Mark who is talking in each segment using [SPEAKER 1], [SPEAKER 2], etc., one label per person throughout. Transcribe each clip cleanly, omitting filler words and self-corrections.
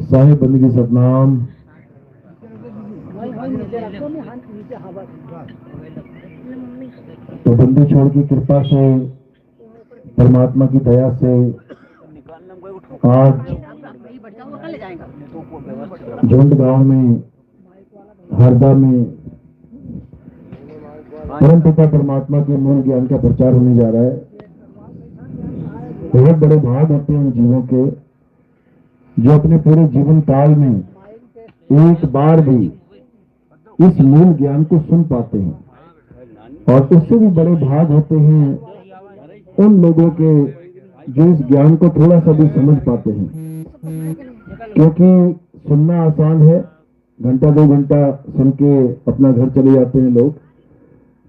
[SPEAKER 1] साहेब बंदगी सतनाम। तो बंदी छोड़ की कृपा से, परमात्मा की दया से आज झुंड गांव में, हरदा में परम पिता परमात्मा के मूल ज्ञान का प्रचार होने जा रहा है। बहुत बड़े भाग होते हैं उन जीवों के जो अपने पूरे जीवन काल में एक बार भी इस मूल ज्ञान को सुन पाते हैं, और उससे भी बड़े भाग होते हैं उन लोगों के जो इस ज्ञान को थोड़ा सा भी समझ पाते हैं। क्योंकि सुनना आसान है, घंटा 2 घंटा सुन के अपना घर चले जाते हैं लोग,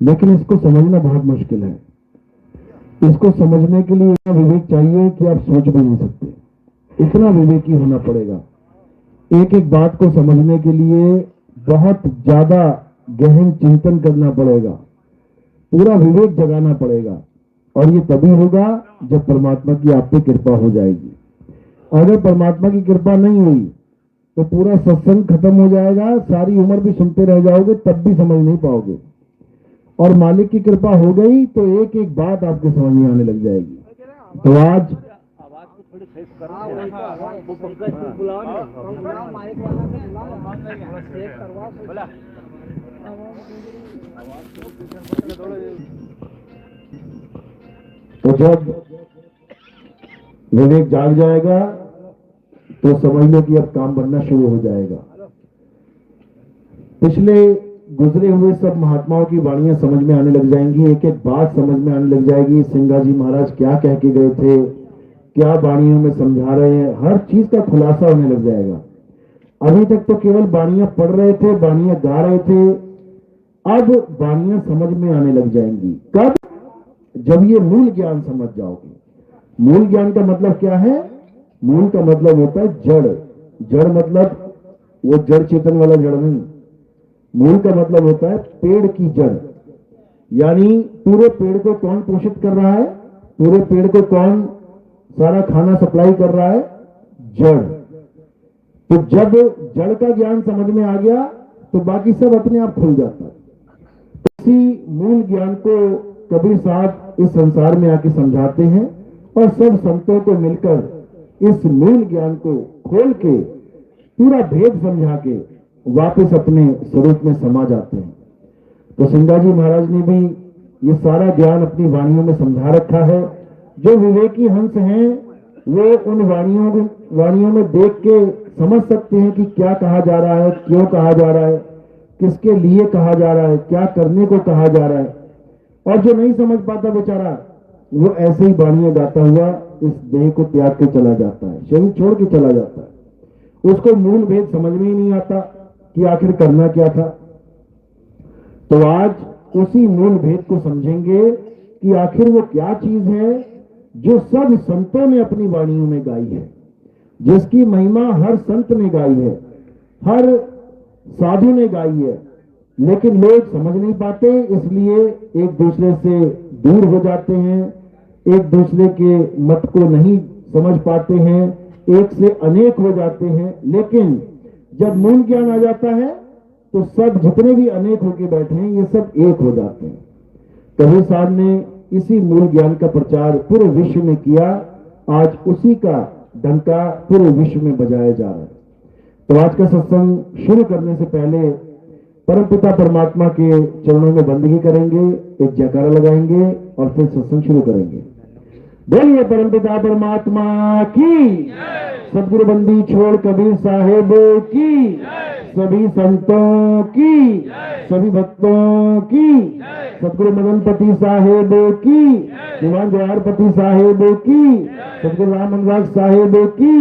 [SPEAKER 1] लेकिन इसको समझना बहुत मुश्किल है। इसको समझने के लिए इतना विवेक चाहिए कि आप सोच भी नहीं सकते। इतना विवेकी होना पड़ेगा। एक एक बात को समझने के लिए बहुत ज्यादा गहन चिंतन करना पड़ेगा, पूरा विवेक जगाना पड़ेगा, और ये तभी होगा जब परमात्मा की आप पे कृपा हो जाएगी। अगर परमात्मा की कृपा नहीं हुई तो पूरा सत्संग खत्म हो जाएगा, सारी उम्र भी सुनते रह जाओगे, तब भी समझ नहीं पाओगे। और मालिक की कृपा हो गई तो एक एक बात आपके समझ में आने लग जाएगी। तो आज तो जब विवेक जाग जाएगा तो समझ लो कि अब काम बनना शुरू हो जाएगा। पिछले गुजरे हुए सब महात्माओं की वाणियां समझ में आने लग जाएंगी, एक एक बात समझ में आने लग जाएगी। सिंगाजी महाराज क्या कह के गए थे, क्या वाणियों में समझा रहे हैं, हर चीज का खुलासा होने लग जाएगा। अभी तक तो केवल वाणियां पढ़ रहे थे, वाणियां गा रहे थे, अब वाणियां समझ में आने लग जाएंगी। कब? जब ये मूल ज्ञान समझ जाओगे। मूल ज्ञान का मतलब क्या है? मूल का मतलब होता है जड़। जड़ मतलब वो जड़ चेतन वाला जड़ नहीं, मूल का मतलब होता है पेड़ की जड़। यानी पूरे पेड़ को कौन पोषित कर रहा है, पूरे पेड़ को कौन सारा खाना सप्लाई कर रहा है? जड़। तो जब जड़ का ज्ञान समझ में आ गया तो बाकी सब अपने आप खुल जाता है। इसी मूल ज्ञान को कबीर साहब इस संसार में आके समझाते हैं, और सब संतों को मिलकर इस मूल ज्ञान को खोल के पूरा भेद समझा के वापस अपने स्वरूप में समा जाते हैं। तो सिंगाजी महाराज ने भी ये सारा ज्ञान अपनी वाणियों में समझा रखा है। जो विवेकी हंस हैं वो उन वाणियों में देख के समझ सकते हैं कि क्या कहा जा रहा है, क्यों कहा जा रहा है, किसके लिए कहा जा रहा है, क्या करने को कहा जा रहा है। और जो नहीं समझ पाता बेचारा, वो ऐसे ही वाणियां गाता हुआ इस देह को त्याग के चला जाता है, शरीर छोड़ के चला जाता है। उसको मूल भेद समझ में ही नहीं आता कि आखिर करना क्या था। तो आज उसी मूल भेद को समझेंगे कि आखिर वो क्या चीज है जो सब संतों ने अपनी वाणियों में गाई है, जिसकी महिमा हर संत ने गाई है, हर साधु ने गाई है, लेकिन लोग समझ नहीं पाते, इसलिए एक दूसरे से दूर हो जाते हैं, एक दूसरे के मत को नहीं समझ पाते हैं, एक से अनेक हो जाते हैं। लेकिन जब मूल ज्ञान आ जाता है तो सब जितने भी अनेक होके बैठे हैं ये सब एक हो जाते हैं। कबीर साहब ने इसी मूल ज्ञान का प्रचार पूरे विश्व में किया। आज उसी का डंका पूरे विश्व में बजाया जा रहा है। तो आज का सत्संग शुरू करने से पहले परमपिता परमात्मा के चरणों में बंदगी करेंगे, एक जयकारा लगाएंगे और फिर सत्संग शुरू करेंगे। बोलिए परमपिता परमात्मा की, सदगुरु बंदी छोड़ कबीर साहेब की, सभी संतों की, सभी भक्तों की, सदगुरु मदनपति साहेब की, दीवान जवाहरपति साहेब की, सदगुरु राम अनुराग साहेब की,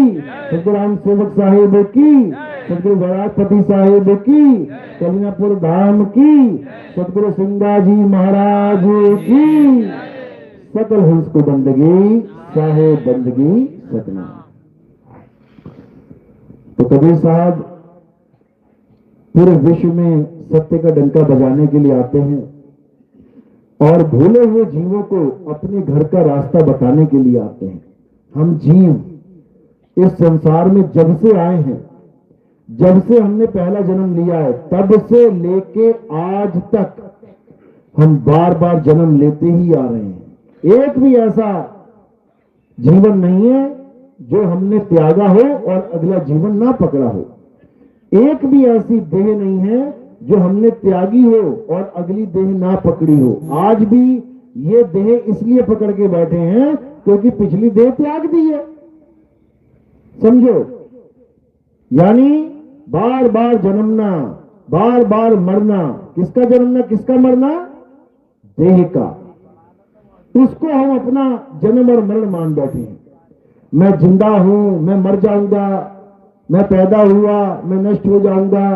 [SPEAKER 1] सदगुरु राम सेवक साहेब की, सदगुरु वैरागपति साहेब की, कलियापुर धाम की, सदगुरु सिंगाजी महाराज की, सकल हंस को बंदगी, साहेब बंदगी सतनाम। तो कबीर साहब पूरे विश्व में सत्य का डंका बजाने के लिए आते हैं और भूले हुए जीवों को अपने घर का रास्ता बताने के लिए आते हैं। हम जीव इस संसार में जब से आए हैं, जब से हमने पहला जन्म लिया है, तब से लेके आज तक हम बार बार जन्म लेते ही आ रहे हैं। एक भी ऐसा जीवन नहीं है जो हमने त्यागा हो और अगला जीवन ना पकड़ा हो। एक भी ऐसी देह नहीं है जो हमने त्यागी हो और अगली देह ना पकड़ी हो। आज भी ये देह इसलिए पकड़ के बैठे हैं क्योंकि पिछली देह त्याग दी है, समझो। यानी बार बार जन्मना, बार बार मरना। किसका जन्मना, किसका मरना? देह का। उसको हम अपना जन्म और मरण मान बैठे हैं। मैं जिंदा हूं, मैं मर जाऊंगा, मैं पैदा हुआ, मैं नष्ट हो जाऊंगा।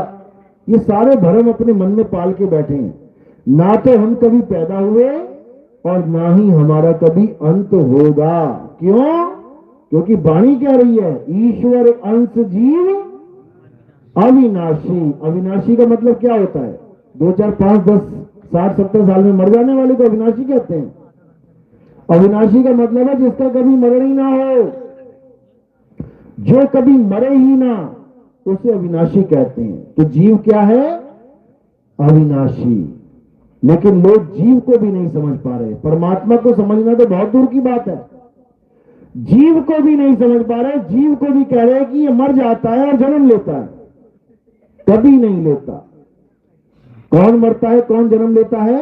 [SPEAKER 1] ये सारे भ्रम अपने मन में पाल के बैठे हैं। ना तो हम कभी पैदा हुए और ना ही हमारा कभी अंत होगा। क्यों? क्योंकि वाणी क्या रही है? ईश्वर अंश जीव अविनाशी। अविनाशी का मतलब क्या होता है? 2, 4, 5, 10, 60, 70 साल में मर जाने वाले को अविनाशी कहते हैं। अविनाशी का मतलब है जिसका कभी मरण ही ना हो, जो कभी मरे ही ना, उसे अविनाशी कहते हैं। तो जीव क्या है? अविनाशी। लेकिन लोग जीव को भी नहीं समझ पा रहे। परमात्मा को समझना तो बहुत दूर की बात है, जीव को भी नहीं समझ पा रहे। जीव को भी कह रहे हैं कि ये मर जाता है और जन्म लेता है, कभी नहीं लेता। कौन मरता है, कौन जन्म लेता है?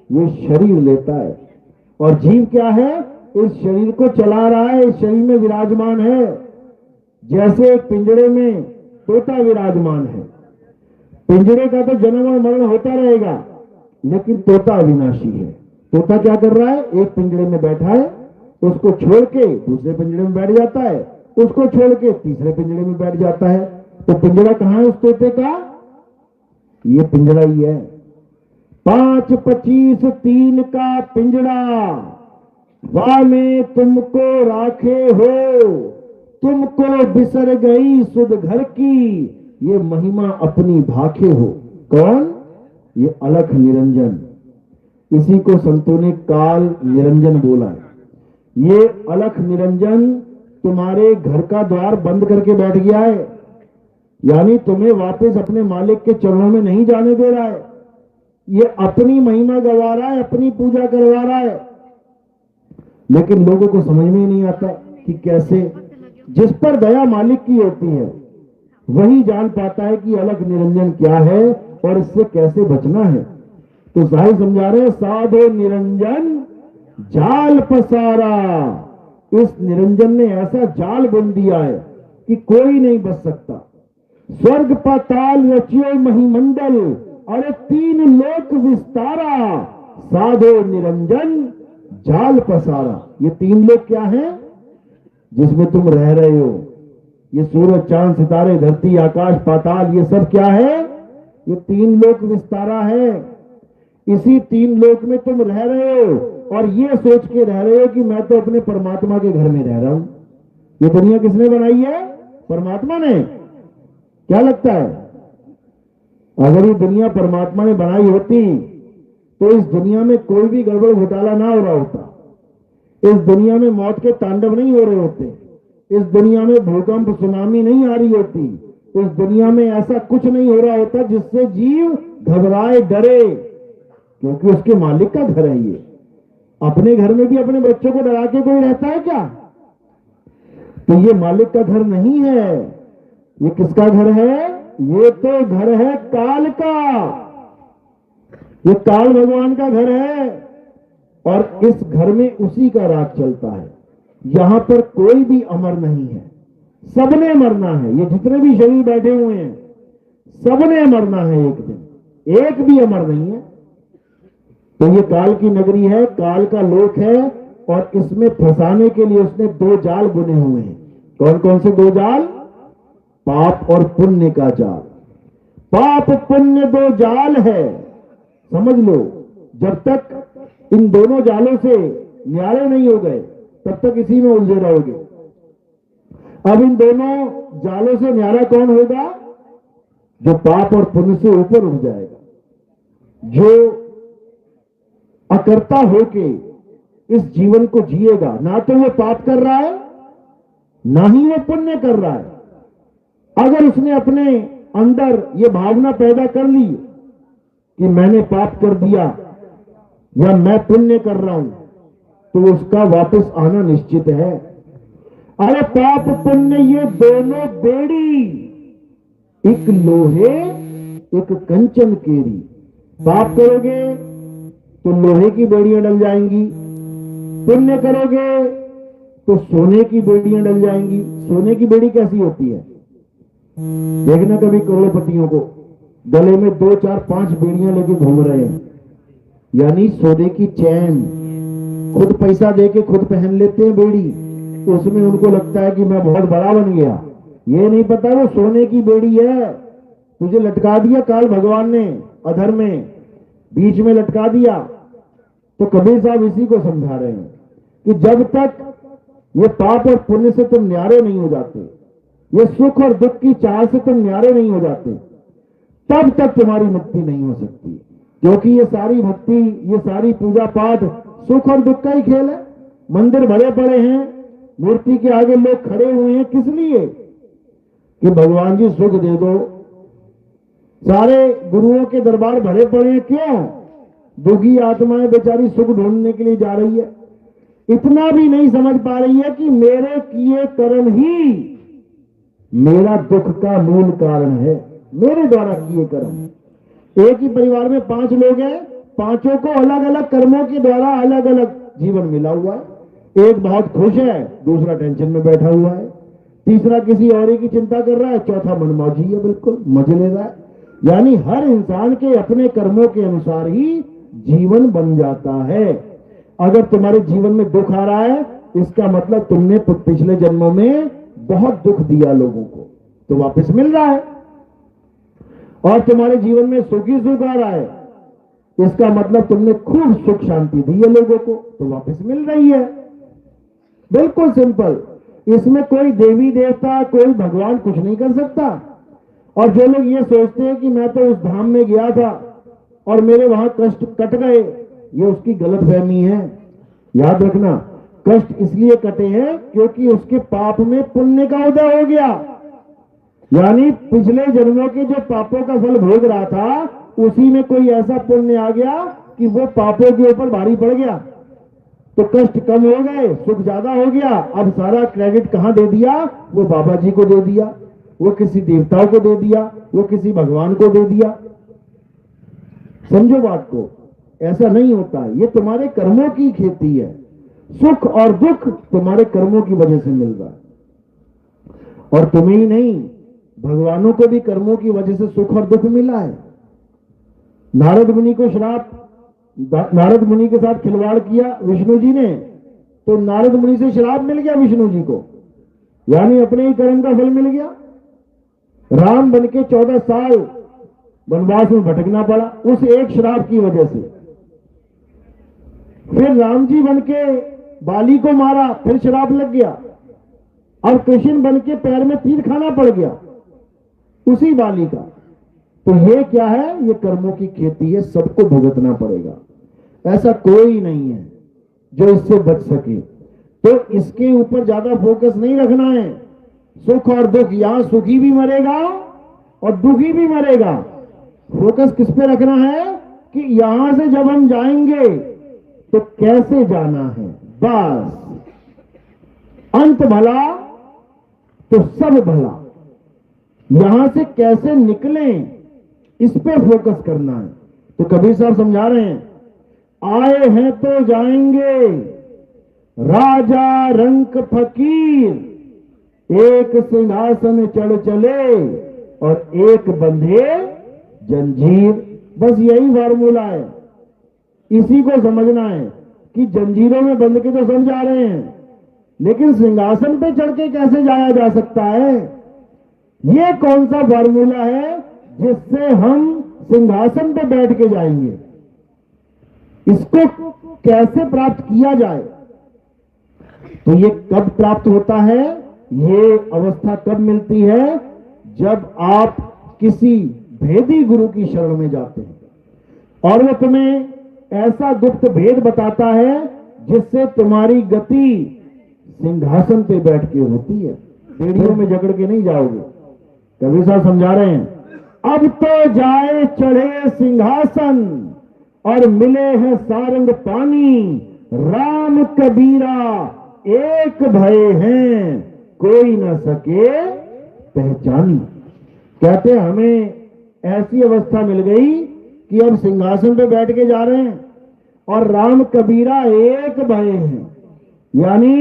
[SPEAKER 1] ये शरीर लेता है। और जीव क्या है? इस शरीर को चला रहा है, इस शरीर में विराजमान है। जैसे एक पिंजरे में तोता विराजमान है, पिंजरे का तो जन्म और मरण होता रहेगा, लेकिन तोता अविनाशी है। तोता क्या कर रहा है? एक पिंजरे में बैठा है, उसको छोड़ के दूसरे पिंजरे में बैठ जाता है, उसको छोड़ के तीसरे पिंजरे में बैठ जाता है। तो पिंजरा कहां है उस तोते का? ये पिंजरा ही है। 5, 25, 3 का पिंजरा, वामे तुमको राखे हो, तुमको बिसर गई सुध घर की, ये महिमा अपनी भाखे हो। कौन? ये अलख निरंजन। इसी को संतों ने काल निरंजन बोला है। ये अलख निरंजन तुम्हारे घर का द्वार बंद करके बैठ गया है, यानी तुम्हें वापस अपने मालिक के चरणों में नहीं जाने दे रहा है। ये अपनी महिमा गवा रहा है, अपनी पूजा करवा रहा है। लेकिन लोगों को समझ में ही नहीं आता कि कैसे। जिस पर दया मालिक की होती है वही जान पाता है कि अलग निरंजन क्या है और इससे कैसे बचना है। तो साहिब समझा रहे, साधो निरंजन जाल पसारा। इस निरंजन ने ऐसा जाल बुन दिया है कि कोई नहीं बच सकता। स्वर्ग पाताल रचियो महिमंडल, अरे 3 लोक विस्तारा, साधो निरंजन जाल पसारा। ये 3 लोक क्या है जिसमें तुम रह रहे हो? ये सूरज, चांद, सितारे, धरती, आकाश, पाताल, ये सब क्या है? ये 3 लोक विस्तारा है। इसी 3 लोक में तुम रह रहे हो और ये सोच के रह रहे हो कि मैं तो अपने परमात्मा के घर में रह रहा हूं। ये दुनिया किसने बनाई है? परमात्मा ने। क्या लगता है? अगर ये दुनिया परमात्मा ने बनाई होती तो इस दुनिया में कोई भी गड़बड़ घोटाला ना हो रहा होता, इस दुनिया में मौत के तांडव नहीं हो रहे होते, इस दुनिया में भूकंप, सुनामी नहीं आ रही होती, इस दुनिया में ऐसा कुछ नहीं हो रहा होता जिससे जीव घबराए, डरे, क्योंकि उसके मालिक का घर है ये। अपने घर में भी अपने बच्चों को डरा के कोई रहता है क्या? तो ये मालिक का घर नहीं है। ये किसका घर है? ये तो घर है काल का। ये काल भगवान का घर है और इस घर में उसी का राज चलता है। यहां पर कोई भी अमर नहीं है, सबने मरना है। ये जितने भी शरीर बैठे हुए हैं सबने मरना है एक दिन, एक भी अमर नहीं है। तो ये काल की नगरी है, काल का लोक है और इसमें फंसाने के लिए उसने 2 जाल बुने हुए हैं। कौन कौन से 2 जाल? पाप और पुण्य का जाल। पाप पुण्य 2 जाल है, समझ लो। जब तक इन दोनों जालों से न्यारे नहीं हो गए तब तक इसी में उलझे रहोगे। अब इन दोनों जालों से न्यारा कौन होगा? जो पाप और पुण्य से ऊपर उठ जाएगा, जो अकर्ता होके इस जीवन को जिएगा। ना तो वो पाप कर रहा है, ना ही वो पुण्य कर रहा है। अगर उसने अपने अंदर ये भावना पैदा कर ली कि मैंने पाप कर दिया या मैं पुण्य कर रहा हूं, तो उसका वापस आना निश्चित है। अरे पाप पुण्य ये दोनों बेड़ी, एक लोहे एक कंचन केरी। पाप करोगे तो लोहे की बेड़ियां डल जाएंगी, पुण्य करोगे तो सोने की बेड़ियां डल जाएंगी। सोने की बेड़ी कैसी होती है? देखना कभी करोड़पतियों को गले में 2 4 5 बेड़ियां लेके घूम रहे हैं, यानी सोने की चैन। खुद पैसा देके खुद पहन लेते हैं बेड़ी, उसमें उनको लगता है कि मैं बहुत बड़ा बन गया। ये नहीं पता वो सोने की बेड़ी है। तुझे लटका दिया काल भगवान ने अधर में, बीच में लटका दिया। तो कबीर साहब इसी को समझा रहे हैं कि जब तक ये पाप और पुण्य से तुम न्यारे नहीं हो जाते, ये सुख और दुख की चाह से तुम न्यारे नहीं हो जाते, तब तक तुम्हारी मुक्ति नहीं हो सकती। क्योंकि ये सारी भक्ति, ये सारी पूजा पाठ सुख और दुख का ही खेल है। मंदिर भरे पड़े हैं, मूर्ति के आगे लोग खड़े हुए हैं, किस लिए? कि भगवान जी सुख दे दो। सारे गुरुओं के दरबार भरे पड़े हैं, क्यों? दुखी आत्माएं बेचारी सुख ढूंढने के लिए जा रही है। इतना भी नहीं समझ पा रही है कि मेरे किए कर्म ही मेरा दुख का मूल कारण है, मेरे द्वारा किए कर्म। एक ही परिवार में 5 लोग हैं, पांचों को अलग अलग कर्मों के द्वारा अलग अलग जीवन मिला हुआ है। एक बहुत खुश है, दूसरा टेंशन में बैठा हुआ है, तीसरा किसी और की चिंता कर रहा है, चौथा मनमौजी है, बिल्कुल मजे ले रहा है। यानी हर इंसान के अपने कर्मों के अनुसार ही जीवन बन जाता है। अगर तुम्हारे जीवन में दुख आ रहा है, इसका मतलब तुमने पिछले जन्मों में बहुत दुख दिया लोगों को, तो वापस मिल रहा है। और तुम्हारे जीवन में सुखी सुख आ रहा है, इसका मतलब तुमने खूब सुख शांति दी है लोगों को, तो वापस मिल रही है। बिल्कुल सिंपल। इसमें कोई देवी देवता, कोई भगवान कुछ नहीं कर सकता। और जो लोग ये सोचते हैं कि मैं तो उस धाम में गया था और मेरे वहां कष्ट कट गए, ये उसकी गलतफहमी है। याद रखना, कष्ट इसलिए कटे हैं क्योंकि उसके पाप में पुण्य का उदय हो गया। यानी पिछले जन्मों के जो पापों का फल भोग रहा था, उसी में कोई ऐसा पुण्य आ गया कि वो पापों के ऊपर भारी पड़ गया, तो कष्ट कम हो गए, सुख ज्यादा हो गया। अब सारा क्रेडिट कहां दे दिया? वो बाबा जी को दे दिया, वो किसी देवताओं को दे दिया, वो किसी भगवान को दे दिया। समझो बात को, ऐसा नहीं होता है। ये तुम्हारे कर्मों की खेती है। सुख और दुख तुम्हारे कर्मों की वजह से मिल रहा है। और तुम्हें ही नहीं, भगवानों को भी कर्मों की वजह से सुख और दुख मिला है। नारद मुनि को श्राप, नारद मुनि के साथ खिलवाड़ किया विष्णु जी ने, तो नारद मुनि से श्राप मिल गया विष्णु जी को, यानी अपने ही कर्म का फल मिल गया। राम बनके 14 साल वनवास में भटकना पड़ा उस एक श्राप की वजह से। फिर राम जी बनके बाली को मारा, फिर श्राप लग गया। अब कृष्ण बनके पैर में तीर खाना पड़ गया उसी बाली का। तो ये क्या है? ये कर्मों की खेती है, सबको भुगतना पड़ेगा। ऐसा कोई नहीं है जो इससे बच सके। तो इसके ऊपर ज्यादा फोकस नहीं रखना है। सुख और दुख, यहां सुखी भी मरेगा और दुखी भी मरेगा। फोकस किस पे रखना है कि यहां से जब हम जाएंगे तो कैसे जाना है, बस। अंत भला तो सब भला, यहां से कैसे निकलें इस पे फोकस करना है। तो कबीर साहब समझा रहे हैं, आए हैं तो जाएंगे, राजा रंक फकीर, एक सिंहासन चढ़ चले और एक बंधे जंजीर। बस यही फार्मूला है। इसी को समझना है कि जंजीरों में बंध के तो सब जा रहे हैं, लेकिन सिंहासन पे चढ़ के कैसे जाया जा सकता है? ये कौन सा फार्मूला है जिससे हम सिंहासन पे बैठ के जाएंगे? इसको कैसे प्राप्त किया जाए? तो ये कब प्राप्त होता है? ये अवस्था कब मिलती है? जब आप किसी भेदी गुरु की शरण में जाते हैं और वो तुम्हें ऐसा गुप्त भेद बताता है जिससे तुम्हारी गति सिंहासन पे बैठ के होती है, सीढ़ियों में जकड़ के नहीं जाओगे। कबीर साहब समझा रहे हैं, अब तो जाए चढ़े सिंहासन और मिले हैं सारंग पानी, राम कबीरा एक भय हैं, कोई न सके पहचानी। कहते हमें ऐसी अवस्था मिल गई कि अब सिंहासन पे बैठ के जा रहे हैं और राम कबीरा एक भय हैं, यानी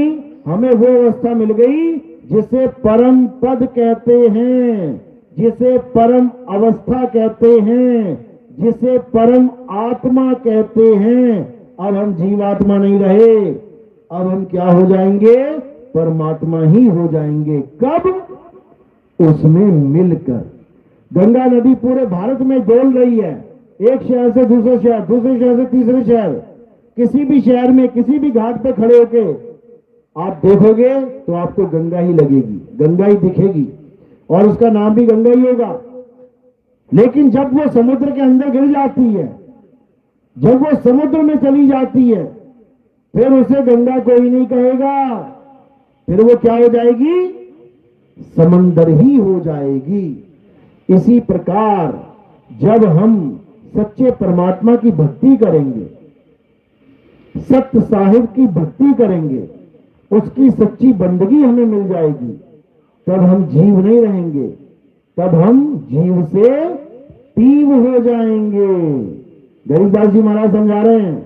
[SPEAKER 1] हमें वो अवस्था मिल गई जिसे परम पद कहते हैं, जिसे परम अवस्था कहते हैं, जिसे परम आत्मा कहते हैं। अब हम जीवात्मा नहीं रहे, अब हम क्या हो जाएंगे, परमात्मा ही हो जाएंगे। कब? उसमें मिलकर। गंगा नदी पूरे भारत में डोल रही है, एक शहर से दूसरे शहर, दूसरे शहर से तीसरे शहर। किसी भी शहर में किसी भी घाट पे खड़े होके आप देखोगे तो आपको गंगा ही लगेगी, गंगा ही दिखेगी और उसका नाम भी गंगा ही होगा। लेकिन जब वो समुद्र के अंदर गिर जाती है, जब वो समुद्र में चली जाती है, फिर उसे गंगा कोई नहीं कहेगा, फिर वो क्या हो जाएगी, समंदर ही हो जाएगी। इसी प्रकार जब हम सच्चे परमात्मा की भक्ति करेंगे, सत्य साहिब की भक्ति करेंगे, उसकी सच्ची बंदगी हमें मिल जाएगी, तब हम जीव नहीं रहेंगे, तब हम जीव से तीव हो जाएंगे। गरीबदास जी महाराज समझा रहे हैं,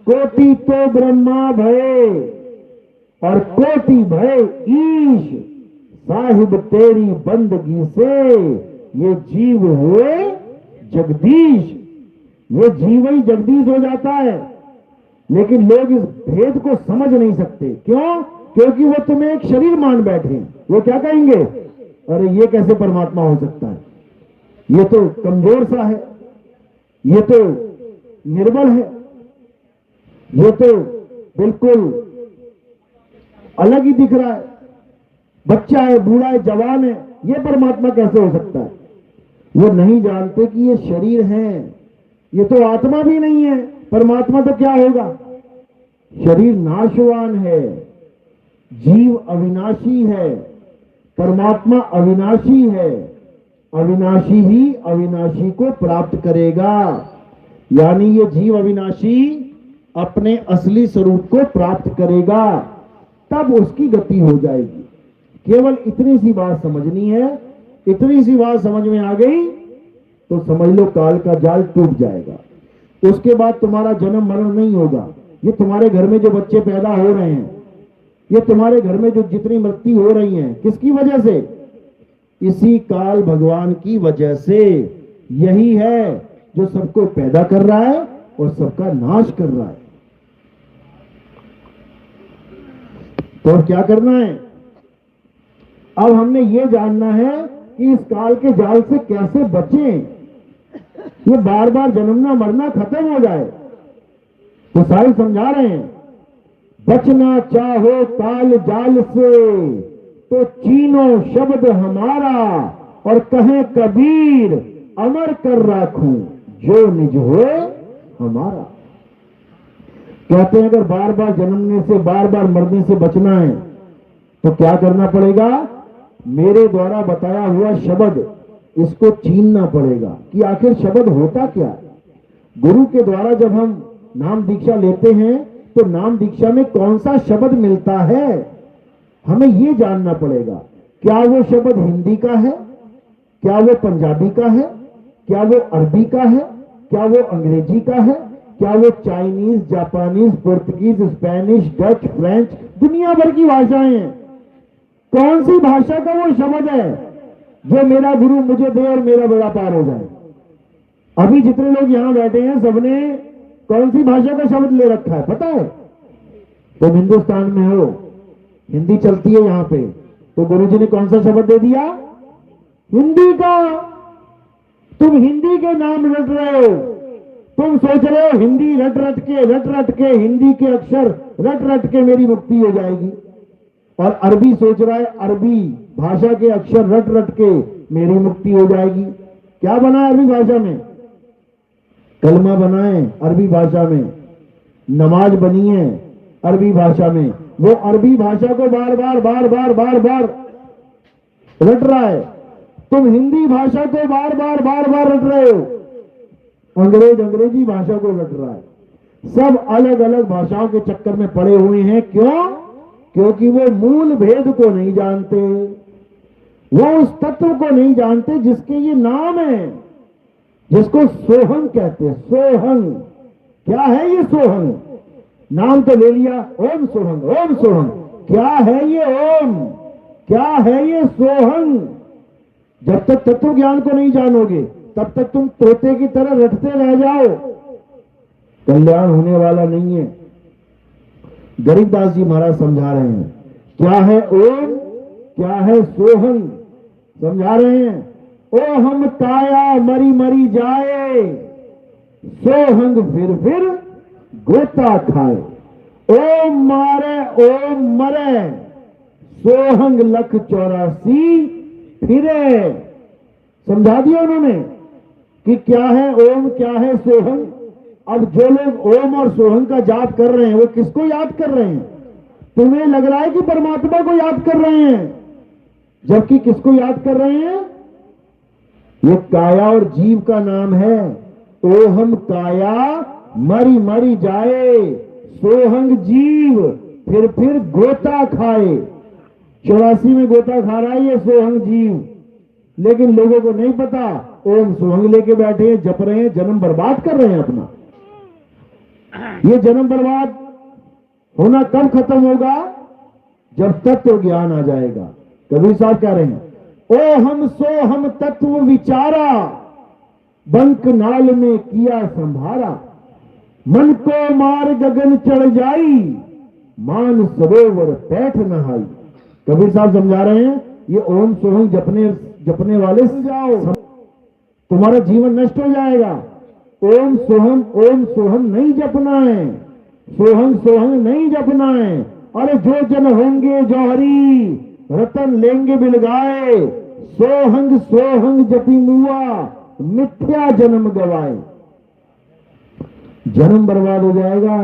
[SPEAKER 1] कोटि तो ब्रह्मा भय और कोटि भय ईश, साहिब तेरी बंदगी से ये जीव हुए जगदीश। ये जीव ही जगदीश हो जाता है, लेकिन लोग इस भेद को समझ नहीं सकते। क्यों? क्योंकि वो तुम्हें एक शरीर मान बैठे हैं। वो क्या कहेंगे, अरे ये कैसे परमात्मा हो सकता है, ये तो कमजोर सा है, ये तो निर्बल है, ये तो बिल्कुल अलग ही दिख रहा है, बच्चा है, बूढ़ा है, जवान है, ये परमात्मा कैसे हो सकता है। वो नहीं जानते कि ये शरीर है, ये तो आत्मा भी नहीं है। परमात्मा तो क्या होगा, शरीर नाशवान है, जीव अविनाशी है, परमात्मा अविनाशी है। अविनाशी ही अविनाशी को प्राप्त करेगा, यानी ये जीव अविनाशी अपने असली स्वरूप को प्राप्त करेगा, तब उसकी गति हो जाएगी। केवल इतनी सी बात समझनी है, इतनी सी बात समझ में आ गई तो समझ लो काल का जाल टूट जाएगा। उसके बाद तुम्हारा जन्म मरण नहीं होगा। ये तुम्हारे घर में जो बच्चे पैदा हो रहे हैं, ये तुम्हारे घर में जो जितनी मृत्यु हो रही है, किसकी वजह से, इसी काल भगवान की वजह से। यही है जो सबको पैदा कर रहा है और सबका नाश कर रहा है। तो क्या करना है, अब हमने ये जानना है कि इस काल के जाल से कैसे बचें, ये बार बार जन्मना मरना खत्म हो जाए। तो साहिब समझा रहे हैं, बचना चाहो काल जाल से तो चीनो शब्द हमारा, और कहें कबीर अमर कर राखूं जो निज होए हमारा। कहते हैं अगर बार बार जन्मने से, बार बार मरने से बचना है तो क्या करना पड़ेगा, मेरे द्वारा बताया हुआ शब्द इसको छीनना पड़ेगा कि आखिर शब्द होता क्या है। गुरु के द्वारा जब हम नाम दीक्षा लेते हैं तो नाम दीक्षा में कौन सा शब्द मिलता है, हमें ये जानना पड़ेगा। क्या वो शब्द हिंदी का है, क्या वो पंजाबी का है, क्या वो अरबी का है, क्या वो अंग्रेजी का है, क्या वो Chinese, Japanese, Portuguese, Spanish, Dutch, French, दुनिया भर की भाषाएं हैं। कौन सी भाषा का वो शब्द है जो मेरा गुरु मुझे दे और मेरा बेड़ा पार हो जाए। अभी जितने लोग यहां बैठे हैं सबने कौन सी भाषा का शब्द ले रखा है पता है? तुम हिंदुस्तान में हो, हिंदी चलती है यहां पे, तो गुरुजी ने कौन सा शब्द दे दिया? हिंदी का। तुम हिंदी के नाम रट रहे हो, तुम सोच रहे हो हिंदी रट रट के हिंदी के अक्षर रट रट के मेरी मुक्ति हो जाएगी, और अरबी सोच रहा है अरबी भाषा के अक्षर रट रट के मेरी मुक्ति हो जाएगी। क्या बना है अरबी भाषा में? कलमा बना है अरबी भाषा में, नमाज बनी है अरबी भाषा में, वो अरबी भाषा को बार बार बार बार बार बार रट रहा है, तुम हिंदी भाषा को बार बार बार बार रट रहे हो, अंग्रेज अंग्रेजी भाषा को रट रहा है। सब अलग अलग भाषाओं के चक्कर में पड़े हुए हैं। क्यों? क्योंकि वो मूल भेद को नहीं जानते, वो उस तत्व को नहीं जानते जिसके ये नाम है, जिसको सोहंग कहते हैं। सोहंग क्या है? ये सोहंग नाम तो ले लिया, ओम सोहंग, ओम सोहंग। क्या है ये ओम? क्या है ये सोहंग? जब तक तत्व ज्ञान को नहीं जानोगे तब तक तुम तोते की तरह रटते रह जाओ, कल्याण होने वाला नहीं है। गरीबदास जी महाराज समझा रहे हैं क्या है ओम, क्या है सोहंग, समझा रहे हैं। ओ हम काया मरी मरी जाए, सोहंग फिर गोता खाए। ओम मारे ओम मरे, सोहंग लख 84 फिरे। समझा दिया उन्होंने कि क्या है ओम, क्या है सोहंग। अब जो लोग ओम और सोहंग का जाप कर रहे हैं वो किसको याद कर रहे हैं? तुम्हें लग रहा है कि परमात्मा को याद कर रहे हैं, जबकि किसको याद कर रहे हैं? ये काया और जीव का नाम है। ओहम काया मरी मरी जाए, सोहंग जीव फिर गोता खाए। 84 में गोता खा रहा है ये सोहंग जीव, लेकिन लोगों को नहीं पता। ओम सोहंग लेके बैठे हैं, जप रहे हैं, जन्म बर्बाद कर रहे हैं अपना। ये जन्म बर्बाद होना कब खत्म होगा? जब तत्व ज्ञान आ जाएगा। कबीर साहब कह रहे हैं ओ हम सो हम तत्व विचारा, बंक नाल में किया संभारा। मन को मार गगन चढ़ जाई, मान सरोवर पैठ नहाई। कबीर साहब समझा रहे हैं ये ओम सोहंग जपने वाले जाओ, तुम्हारा जीवन नष्ट हो जाएगा। ओम सोहम नहीं जपना है, सोहंग नहीं जपना है। अरे जो जन होंगे जौहरी, रतन लेंगे बिलगाए। सोहंग जपी मुआ, मिथ्या जन्म गवाए। जन्म बर्बाद हो जाएगा।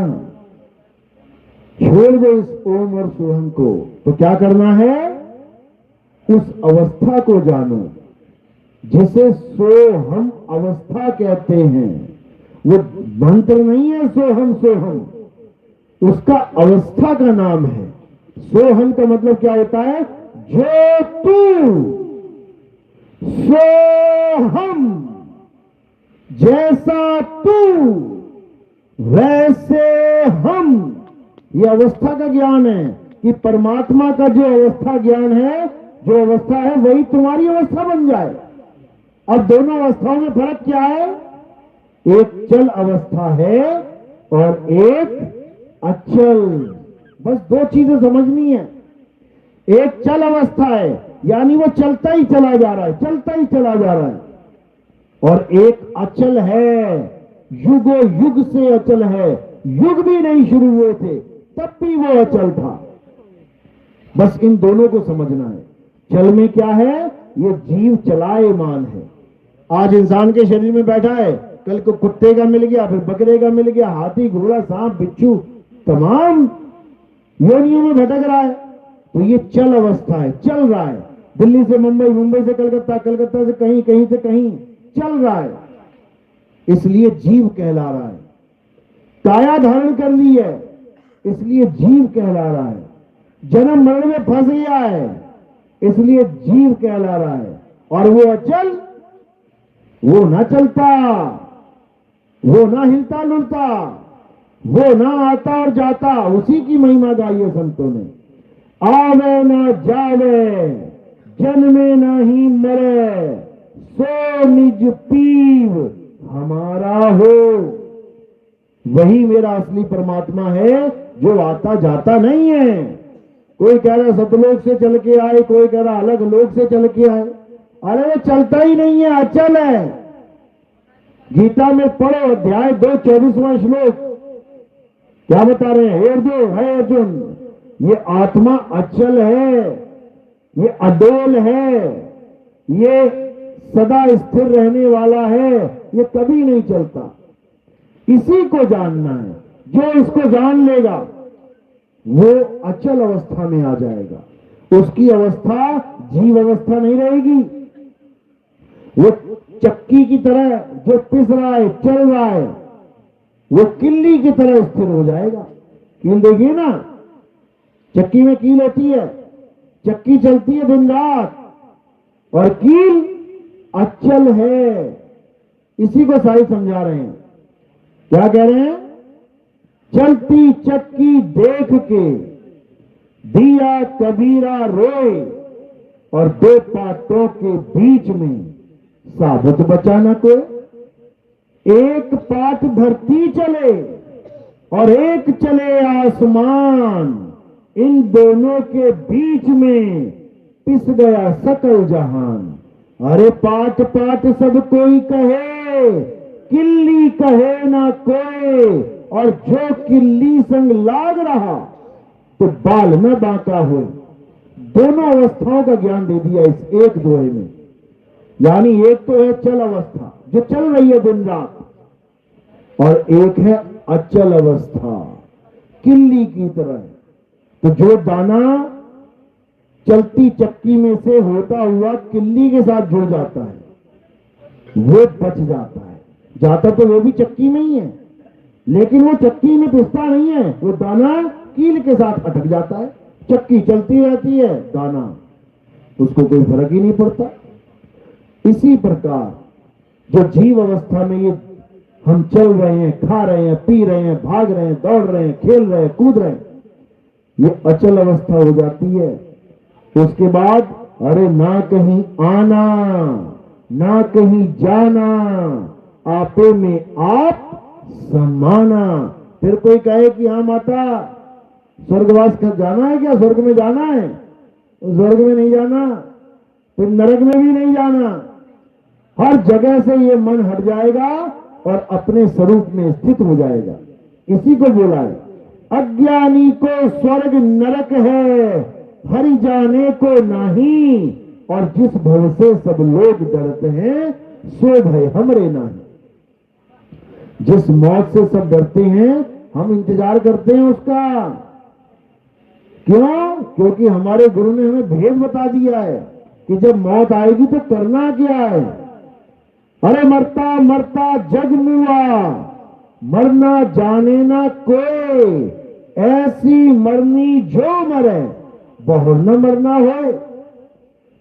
[SPEAKER 1] छोड़ दो इस ओम और सोहंग को। तो क्या करना है? उस अवस्था को जानो जिसे सोहम अवस्था कहते हैं। वो मंत्र नहीं है सोहम, उसका अवस्था का नाम है। सोहम का मतलब क्या होता है? जो तू, सोहम जैसा तू वैसे हम। ये अवस्था का ज्ञान है कि परमात्मा का जो अवस्था ज्ञान है, जो अवस्था है वही तुम्हारी अवस्था बन जाए। अब दोनों अवस्थाओं में फर्क क्या है? एक चल अवस्था है और एक अचल। बस दो चीजें समझनी है। एक चल अवस्था है, यानी वो चलता ही चला जा रहा है, चलता ही चला जा रहा है। और एक अचल है, युगो युग से अचल है। युग भी नहीं शुरू हुए थे तब भी वो अचल था। बस इन दोनों को समझना है। चल में क्या है? ये जीव चलायमान है। आज इंसान के शरीर में बैठा है, कल को कुत्ते का मिल गया, फिर बकरे का मिल गया, हाथी घोड़ा सांप बिच्छू तमाम योनियों में भटक रहा है। तो ये चल अवस्था है, चल रहा है। दिल्ली से मुंबई, मुंबई से कलकत्ता, कलकत्ता से कहीं, कहीं से कहीं चल रहा है। इसलिए जीव कहला रहा है। काया धारण कर ली है, इसलिए जीव कहला रहा है। जन्म मरण में फंस गया है, इसलिए जीव कहला रहा है। और वो अचल, वो ना चलता, वो ना हिलता डुलता, वो ना आता और जाता। उसी की महिमा गाई है संतों ने। आवे ना जावे, जन्मे ना ही मरे, सो निज पीव हमारा हो। वही मेरा असली परमात्मा है, जो आता जाता नहीं है। कोई कह रहा सतलोक से चल के आए, कोई कह रहा अलग लोक से चल के आए। अरे वो चलता ही नहीं है, अचल है। गीता में पढ़ो अध्याय 2 24वां श्लोक, क्या बता रहे हैं? हे अर्जुन, ये आत्मा अचल है, ये अडोल है, ये सदा स्थिर रहने वाला है, ये कभी नहीं चलता। इसी को जानना है। जो इसको जान लेगा वो अचल अवस्था में आ जाएगा। उसकी अवस्था जीव अवस्था नहीं रहेगी। वो चक्की की तरह जो पिस रहा है, चल रहा है, वो किल्ली की तरह स्थिर हो जाएगा। कील देखिए ना, चक्की में कील होती है, चक्की चलती है दिन रात, और कील अचल है। इसी को साई समझा रहे हैं। क्या कह रहे हैं? चलती चक्की देख के दिया कबीरा रोए, और दो पाटों के बीच में साबुत बचाना को। एक पाट धरती चले और एक चले आसमान, इन दोनों के बीच में पिस गया सकल जहान। अरे पाट पाट सब कोई कहे, किल्ली कहे ना कोई, और जो किल्ली संग लाग रहा तो बाल न बांका हो। दोनों अवस्थाओं का ज्ञान दे दिया इस एक दोहे में। यानी एक तो है चल अवस्था जो चल रही है दिन रात, और एक है अचल अवस्था किल्ली की तरह। तो जो दाना चलती चक्की में से होता हुआ किल्ली के साथ जुड़ जाता है, वो बच जाता है। जाता तो वो भी चक्की में ही है, लेकिन वो चक्की में पिसता नहीं है, वो दाना कील के साथ अटक जाता है। चक्की चलती रहती है, दाना उसको कोई फर्क ही नहीं पड़ता। इसी प्रकार जो जीव अवस्था में ये हम चल रहे हैं, खा रहे हैं, पी रहे हैं, भाग रहे हैं, दौड़ रहे हैं, खेल रहे हैं, कूद रहे हैं, ये अचल अवस्था हो जाती है। उसके बाद अरे ना कहीं आना ना कहीं जाना, आपे में आप समाना। फिर कोई कहे कि हाँ माता स्वर्गवास कर जाना है क्या? स्वर्ग में जाना है? स्वर्ग में नहीं जाना, फिर नरक में भी नहीं जाना। हर जगह से ये मन हट जाएगा और अपने स्वरूप में स्थित हो जाएगा। इसी को बोला है, अज्ञानी को स्वर्ग नरक है, हरि जाने को नहीं, और जिस भव से सब लोग डरते हैं सो भय हमरे नहीं। जिस मौत से सब डरते हैं हम इंतजार करते हैं उसका। क्यों? क्योंकि हमारे गुरु ने हमें भेद बता दिया है कि जब मौत आएगी तो करना क्या है। अरे मरता मरता जग मुआ, मरना जाने ना कोई, ऐसी मरनी जो मरे बहु न मरना हो।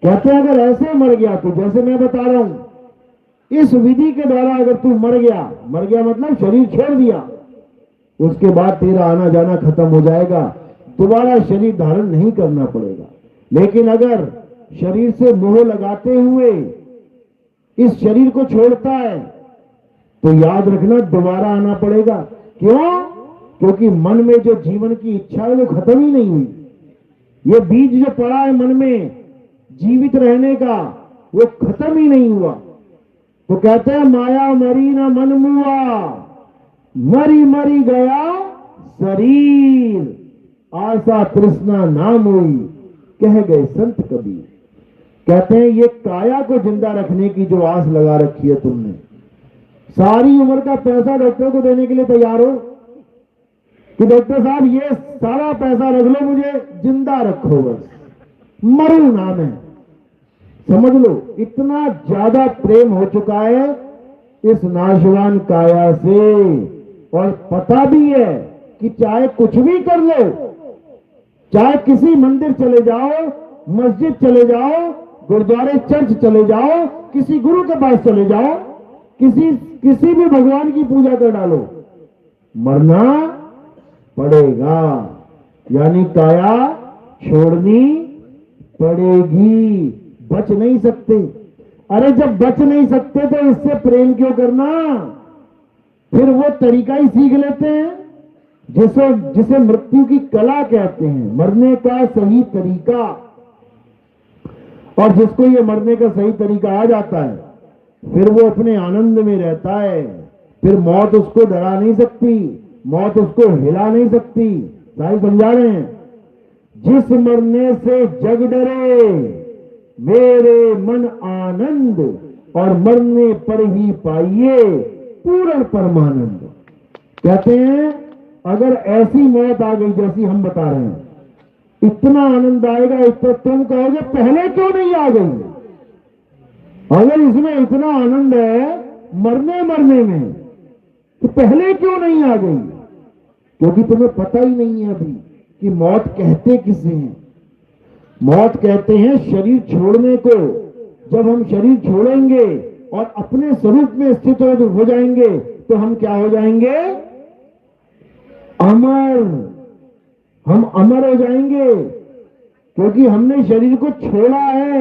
[SPEAKER 1] कहते हैं अगर ऐसे मर गया तो जैसे मैं बता रहा हूं, इस विधि के द्वारा अगर तू मर गया मतलब शरीर छोड़ दिया, उसके बाद तेरा आना जाना खत्म हो जाएगा, दोबारा शरीर धारण नहीं करना पड़ेगा। लेकिन अगर शरीर से मोह लगाते हुए इस शरीर को छोड़ता है तो याद रखना दोबारा आना पड़ेगा। क्यों? क्योंकि मन में जो जीवन की इच्छा है वो खत्म ही नहीं हुई। ये बीज जो पड़ा है मन में जीवित रहने का, वो खत्म ही नहीं हुआ। तो कहते हैं माया मरी ना मन मुआ, मरी मरी गया शरीर, आशा तृष्णा नाम हुई, कह गए संत कबीर। कहते हैं ये काया को जिंदा रखने की जो आस लगा रखी है तुमने, सारी उम्र का पैसा डॉक्टर को देने के लिए तैयार हो कि डॉक्टर साहब ये सारा पैसा रख लो, मुझे जिंदा रखो, बस मरू ना मैं। समझ लो इतना ज्यादा प्रेम हो चुका है इस नाशवान काया से। और पता भी है कि चाहे कुछ भी कर लो, चाहे किसी मंदिर चले जाओ, मस्जिद चले जाओ, गुरुद्वारे चर्च चले जाओ, किसी गुरु के पास चले जाओ, किसी भी भगवान की पूजा कर डालो, मरना पड़ेगा। यानी काया छोड़नी पड़ेगी, बच नहीं सकते। अरे जब बच नहीं सकते तो इससे प्रेम क्यों करना? फिर वो तरीका ही सीख लेते हैं जिसे मृत्यु की कला कहते हैं, मरने का सही तरीका। और जिसको ये मरने का सही तरीका आ जाता है फिर वो अपने आनंद में रहता है। फिर मौत उसको डरा नहीं सकती, मौत उसको हिला नहीं सकती। साईं समझा रहे हैं, जिस मरने से जग डरे मेरे मन आनंद, और मरने पर ही पाइए पूर्ण परमानंद। कहते हैं अगर ऐसी मौत आ गई जैसी हम बता रहे हैं, इतना आनंद आएगा, इतना तुम कहोगे पहले क्यों नहीं आ गई। अगर इसमें इतना आनंद है मरने मरने में, तो पहले क्यों नहीं आ गई। क्योंकि तुम्हें पता ही नहीं है अभी कि मौत कहते किसे हैं। मौत कहते हैं शरीर छोड़ने को। जब हम शरीर छोड़ेंगे और अपने स्वरूप में स्थित हो जाएंगे तो हम क्या हो जाएंगे, अमर। हम अमर हो जाएंगे, क्योंकि हमने शरीर को छोड़ा है,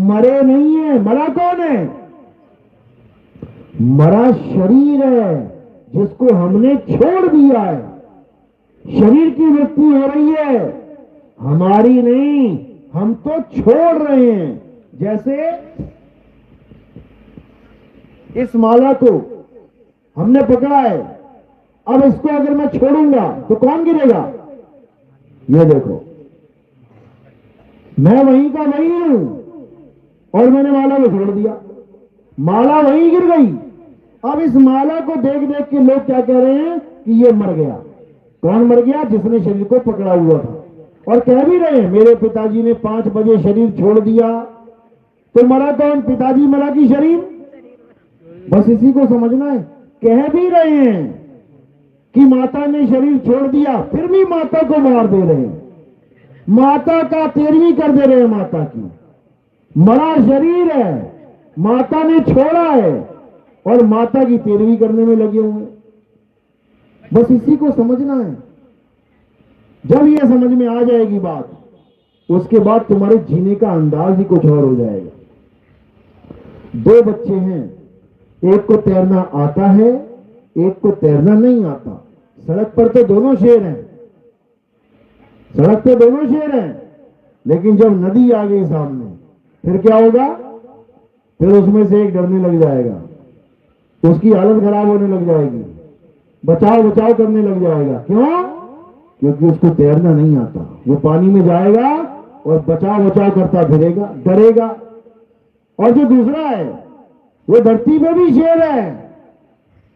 [SPEAKER 1] मरे नहीं है। मरा कौन है, मरा शरीर है जिसको हमने छोड़ दिया है। शरीर की मृत्यु हो रही है, हमारी नहीं, हम तो छोड़ रहे हैं। जैसे इस माला को हमने पकड़ा है, अब इसको अगर मैं छोड़ूंगा तो कौन गिरेगा। ये देखो, मैं वहीं का वहीं हूं और मैंने माला को छोड़ दिया, माला वहीं गिर गई। अब इस माला को देख देख के लोग क्या कह रहे हैं कि ये मर गया। कौन मर गया, जिसने शरीर को पकड़ा हुआ था। और कह भी रहे हैं मेरे पिताजी ने 5 बजे शरीर छोड़ दिया, तो मरा कौन, पिताजी मरा कि शरीर। बस इसी को समझना है। कह भी रहे हैं कि माता ने शरीर छोड़ दिया, फिर भी माता को मार दे रहे हैं, माता का तेरवी कर दे रहे हैं। माता की मरा शरीर है, माता ने छोड़ा है और माता की तेरवी करने में लगे हुए हैं। बस इसी को समझना है। जब ये समझ में आ जाएगी बात, उसके बाद तुम्हारे जीने का अंदाज ही कुछ और हो जाएगा। 2 बच्चे हैं, एक को तैरना आता है, एक को तैरना नहीं आता। सड़क पर तो दोनों शेर हैं, सड़क पे दोनों शेर हैं, लेकिन जब नदी आ गई सामने फिर क्या होगा, फिर उसमें से एक डरने लग जाएगा, उसकी हालत खराब होने लग जाएगी, बचाव बचाव करने लग जाएगा। क्यों, क्योंकि उसको तैरना नहीं आता। वो पानी में जाएगा और बचाव बचाव करता फिरेगा, डरेगा। और जो दूसरा है वो धरती पे भी शेर है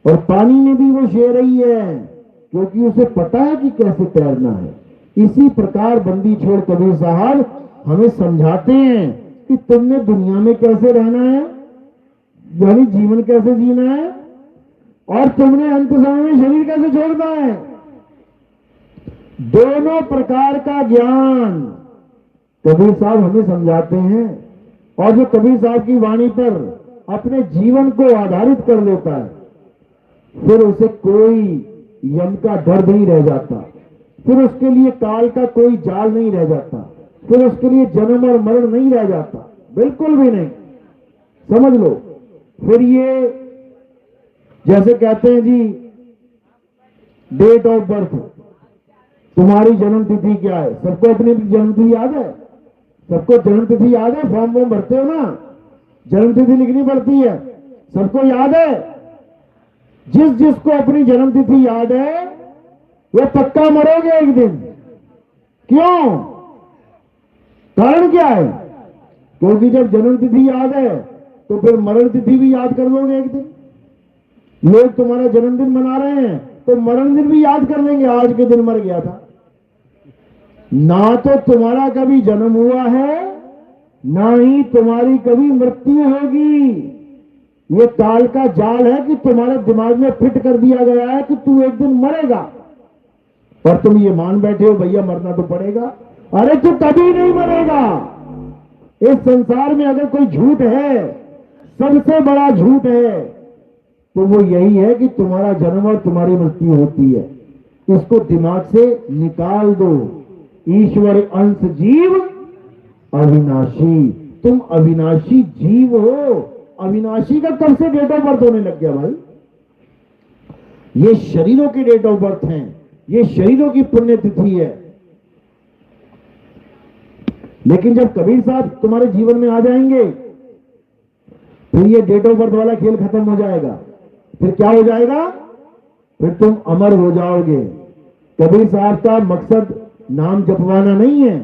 [SPEAKER 1] और पानी में भी वो शेर ही है, क्योंकि उसे पता है कि कैसे तैरना है। इसी प्रकार बंदी छोड़ कबीर साहब हमें समझाते हैं कि तुमने दुनिया में कैसे रहना है, यानी जीवन कैसे जीना है, और तुमने अंत समय में शरीर कैसे छोड़ना है। दोनों प्रकार का ज्ञान कबीर साहब हमें समझाते हैं। और जो कबीर साहब की वाणी पर अपने जीवन को आधारित कर लेता है, फिर उसे कोई यम का डर नहीं रह जाता, फिर उसके लिए काल का कोई जाल नहीं रह जाता, फिर उसके लिए जन्म और मरण नहीं रह जाता, बिल्कुल भी नहीं। समझ लो, फिर ये जैसे कहते हैं जी डेट ऑफ बर्थ, तुम्हारी जन्म तिथि क्या है। सबको अपनी जन्म तिथि याद है, सबको जन्म तिथि याद है, फॉर्म वॉर्म भरते हो ना, जन्म तिथि लिखनी पड़ती है, सबको याद है। जिसको अपनी जन्म तिथि याद है वो पक्का मरोगे एक दिन। क्यों, कारण क्या है, क्योंकि जब जन्म तिथि याद है तो फिर मरण तिथि भी याद कर लोगे एक दिन। लोग तुम्हारा जन्मदिन मना रहे हैं तो मरण दिन भी याद कर लेंगे, आज के दिन मर गया था। ना तो तुम्हारा कभी जन्म हुआ है, ना ही तुम्हारी कभी मृत्यु होगी। ये काल का जाल है कि तुम्हारे दिमाग में फिट कर दिया गया है कि तू एक दिन मरेगा, और तुम ये मान बैठे हो भैया मरना तो पड़ेगा। अरे तू कभी नहीं मरेगा। इस संसार में अगर कोई झूठ है, सबसे बड़ा झूठ है, तो वो यही है कि तुम्हारा जन्म और तुम्हारी मृत्यु होती है। इसको दिमाग से निकाल दो। ईश्वर अंश जीव अविनाशी, तुम अविनाशी जीव हो। अविनाशी का कब से डेट ऑफ बर्थ होने लग गया भाई। ये शरीरों की डेट ऑफ बर्थ है, ये शरीरों की पुण्यतिथि है। लेकिन जब कबीर साहब तुम्हारे जीवन में आ जाएंगे फिर ये डेट ऑफ बर्थ वाला खेल खत्म हो जाएगा। फिर क्या हो जाएगा, फिर तुम अमर हो जाओगे। कबीर साहब का मकसद नाम जपवाना नहीं है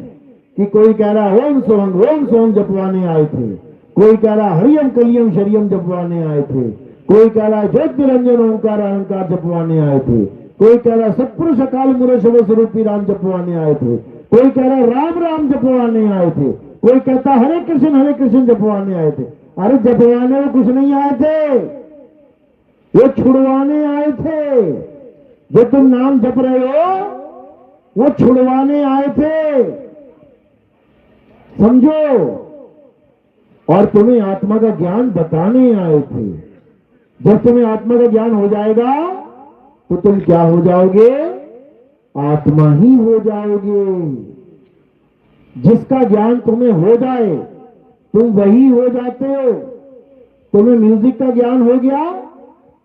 [SPEAKER 1] कि कोई कह रहा ओम सोम जपवाने आए थे, कोई कह रहा हरियम कलियम शरियम जपवाने आए थे, कोई कह रहा ज्योति रंजन ओंकार अहंकार जपवाने आए थे, कोई कह रहा सत्पुरुष अकाल मूरत शुभ स्वरूपी राम जपवाने आए थे, कोई कह रहा राम राम जपवाने आए थे, कोई कहता हरे कृष्ण जपवाने आए थे। अरे जपवाने वो कुछ नहीं आए थे, वो छुड़वाने आए थे। जो तुम नाम जप रहे हो वो छुड़वाने आए थे, समझो। और तुम्हें आत्मा का ज्ञान बताने आए थे। जब तुम्हें आत्मा का ज्ञान हो जाएगा तो तुम क्या हो जाओगे? आत्मा ही हो जाओगे। जिसका ज्ञान तुम्हें हो जाए तुम वही हो जाते हो। तुम्हें म्यूजिक का ज्ञान हो गया,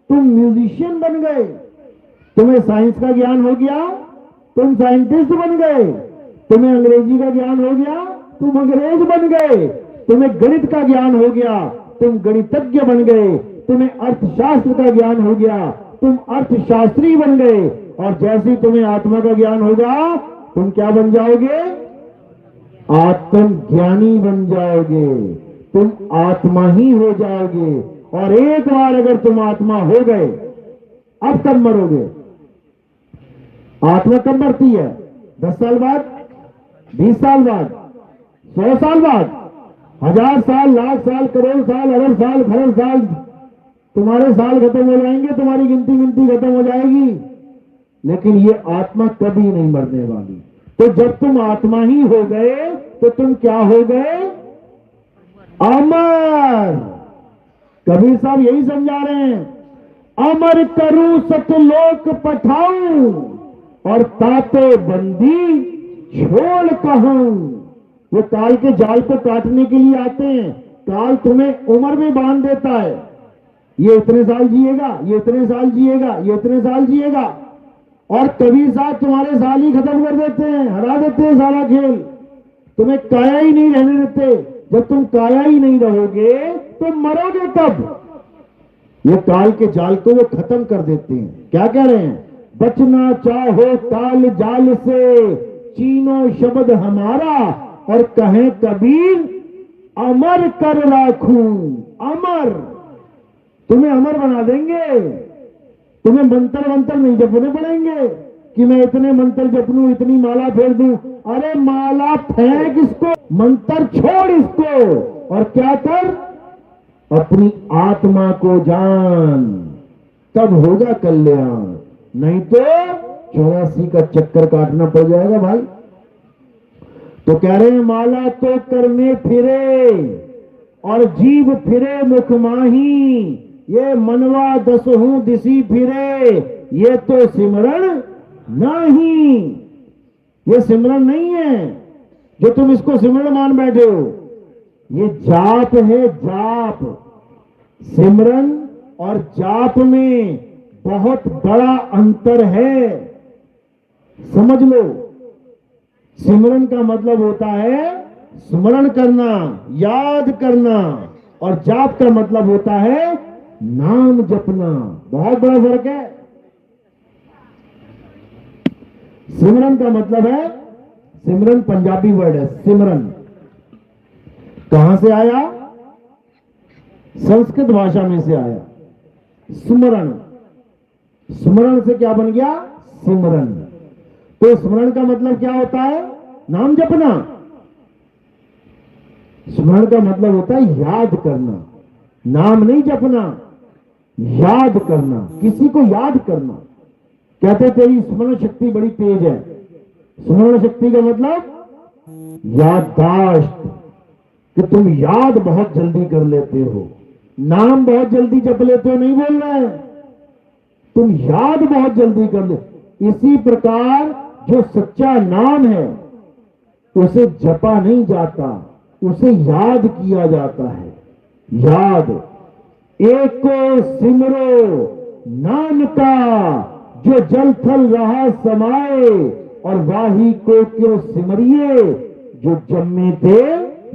[SPEAKER 1] तुम म्यूजिशियन बन गए। तुम्हें साइंस का ज्ञान हो गया, तुम साइंटिस्ट बन गए। तुम्हें अंग्रेजी का ज्ञान हो गया, तुम अंग्रेज बन गए। तुम्हें गणित का ज्ञान हो गया, तुम गणितज्ञ बन गए। तुम्हें अर्थशास्त्र का ज्ञान हो गया, तुम अर्थशास्त्री बन गए। और जैसे ही तुम्हें आत्मा का ज्ञान होगा तुम क्या बन जाओगे? आत्मज्ञानी बन जाओगे। तुम आत्मा ही हो जाओगे। और एक बार अगर तुम आत्मा हो गए, अब कब मरोगे? आत्मा कब मरती है? 10 साल बाद, 20 साल बाद, 100 साल बाद, 1000 साल, लाख साल, करोड़ साल, अरब साल, खरब साल, तुम्हारे साल खत्म हो जाएंगे, तुम्हारी गिनती खत्म हो जाएगी, लेकिन ये आत्मा कभी नहीं मरने वाली। तो जब तुम आत्मा ही हो गए तो तुम क्या हो गए? अमर। कबीर साहब यही समझा रहे हैं, अमर करूं सतलोक पठाऊं और ताते बंदी छोड़ कहूं। वो काल के जाल को काटने के लिए आते हैं। काल तुम्हें उम्र में बांध देता है, ये इतने साल जिएगा, ये इतने साल जिएगा, ये इतने साल जिएगा। और कबीर साहब तुम्हारे साल ही खत्म कर देते हैं, हरा देते हैं सारा खेल। तुम्हें काया ही नहीं रहने देते। जब तुम काया ही नहीं रहोगे तो मरोगे कब? ये काल के जाल को वो खत्म कर देते हैं। क्या कह रहे हैं? बचना चाहो काल जाल से, चीनो शब्द हमारा, और कहें कबीर अमर कर राखूं। अमर, तुम्हें अमर बना देंगे। तुम्हें मंत्र वंत्र नहीं जपने पड़ेंगे कि मैं इतने मंत्र जप लूं, इतनी माला फेर दूं। अरे माला फेंक इसको, मंत्र छोड़ इसको, और क्या कर? अपनी आत्मा को जान, तब होगा कल्याण। नहीं तो 84 का चक्कर काटना पड़ जाएगा भाई। तो कह रहे हैं माला तो करने फिरे और जीव फिरे मुख माही, ये मनवा दसहूं दिसी फिरे, ये तो सिमरण नहीं। ये सिमरण नहीं है जो तुम इसको सिमरण मान बैठे हो, ये जाप है, जाप। सिमरन और जाप में बहुत बड़ा अंतर है, समझ लो। सिमरन का मतलब होता है स्मरण करना, याद करना, और जाप का मतलब होता है नाम जपना। बहुत बड़ा फर्क है। सिमरन का मतलब है, सिमरन पंजाबी वर्ड है। सिमरन कहां से आया? संस्कृत भाषा में से आया। स्मरण, स्मरण से क्या बन गया? सिमरन। तो स्मरण का मतलब क्या होता है? नाम जपना। स्मरण का मतलब होता है याद करना, नाम नहीं जपना, याद करना, किसी को याद करना। कहते तेरी स्मरण शक्ति बड़ी तेज है। स्मरण शक्ति का मतलब याददाश्त, कि तुम याद बहुत जल्दी कर लेते हो, नाम बहुत जल्दी जप लेते हो, नहीं बोल रहे हैं, तुम याद बहुत जल्दी कर ले। इसी प्रकार जो सच्चा नाम है उसे जपा नहीं जाता, उसे याद किया जाता है। याद, एक को सिमरो नाम का, जो जल थल रहा समाए, और वाही को क्यों सिमरिए, जो जम्मे थे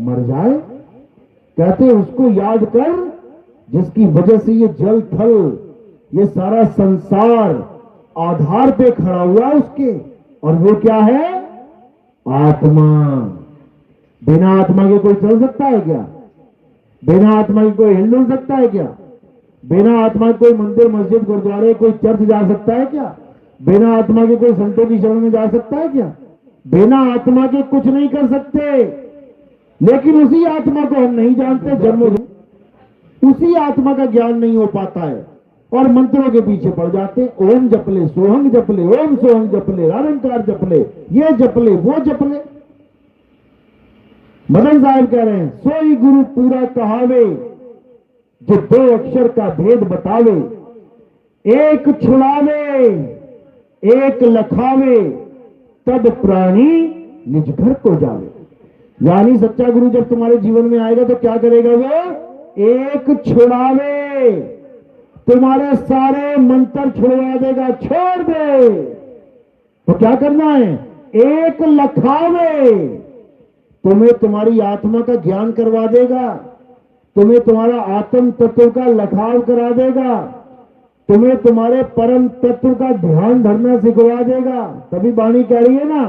[SPEAKER 1] मर जाए। कहते उसको याद कर जिसकी वजह से ये जल थल, ये सारा संसार आधार पे खड़ा हुआ उसके, और वो क्या है? आत्मा। बिना आत्मा के कोई चल सकता है क्या? बिना आत्मा के कोई हिल सकता है क्या? बिना आत्मा के कोई मंदिर, मस्जिद, गुरुद्वारे, कोई चर्च जा सकता है क्या? बिना आत्मा के कोई संतों की शरण में जा सकता है क्या? बिना आत्मा के कुछ नहीं कर सकते। लेकिन उसी आत्मा को हम नहीं जानते, जन्म उसी आत्मा का ज्ञान नहीं हो पाता है और मंत्रों के पीछे पड़ जाते। ओम जपले, सोहंग जपले, ओम सोहंग जपले, निरंकार जपले, ये जपले, वो जपले। मदन साहब कह रहे हैं, सोई गुरु पूरा कहावे, जो दो अक्षर का भेद बतावे, एक छुड़ावे एक लखावे, तब प्राणी निज घर को जावे। यानी सच्चा गुरु जब तुम्हारे जीवन में आएगा तो क्या करेगा? वो एक छुड़ावे, तुम्हारे सारे मंत्र छुड़वा देगा, छोड़ दे। तो क्या करना है? एक लखावे, तुम्हें तुम्हारी आत्मा का ज्ञान करवा देगा, तुम्हें तुम्हारा आत्म तत्व का लखाव करा देगा, तुम्हें तुम्हारे परम तत्व का ध्यान धरना सिखवा देगा। तभी वाणी कह रही है ना,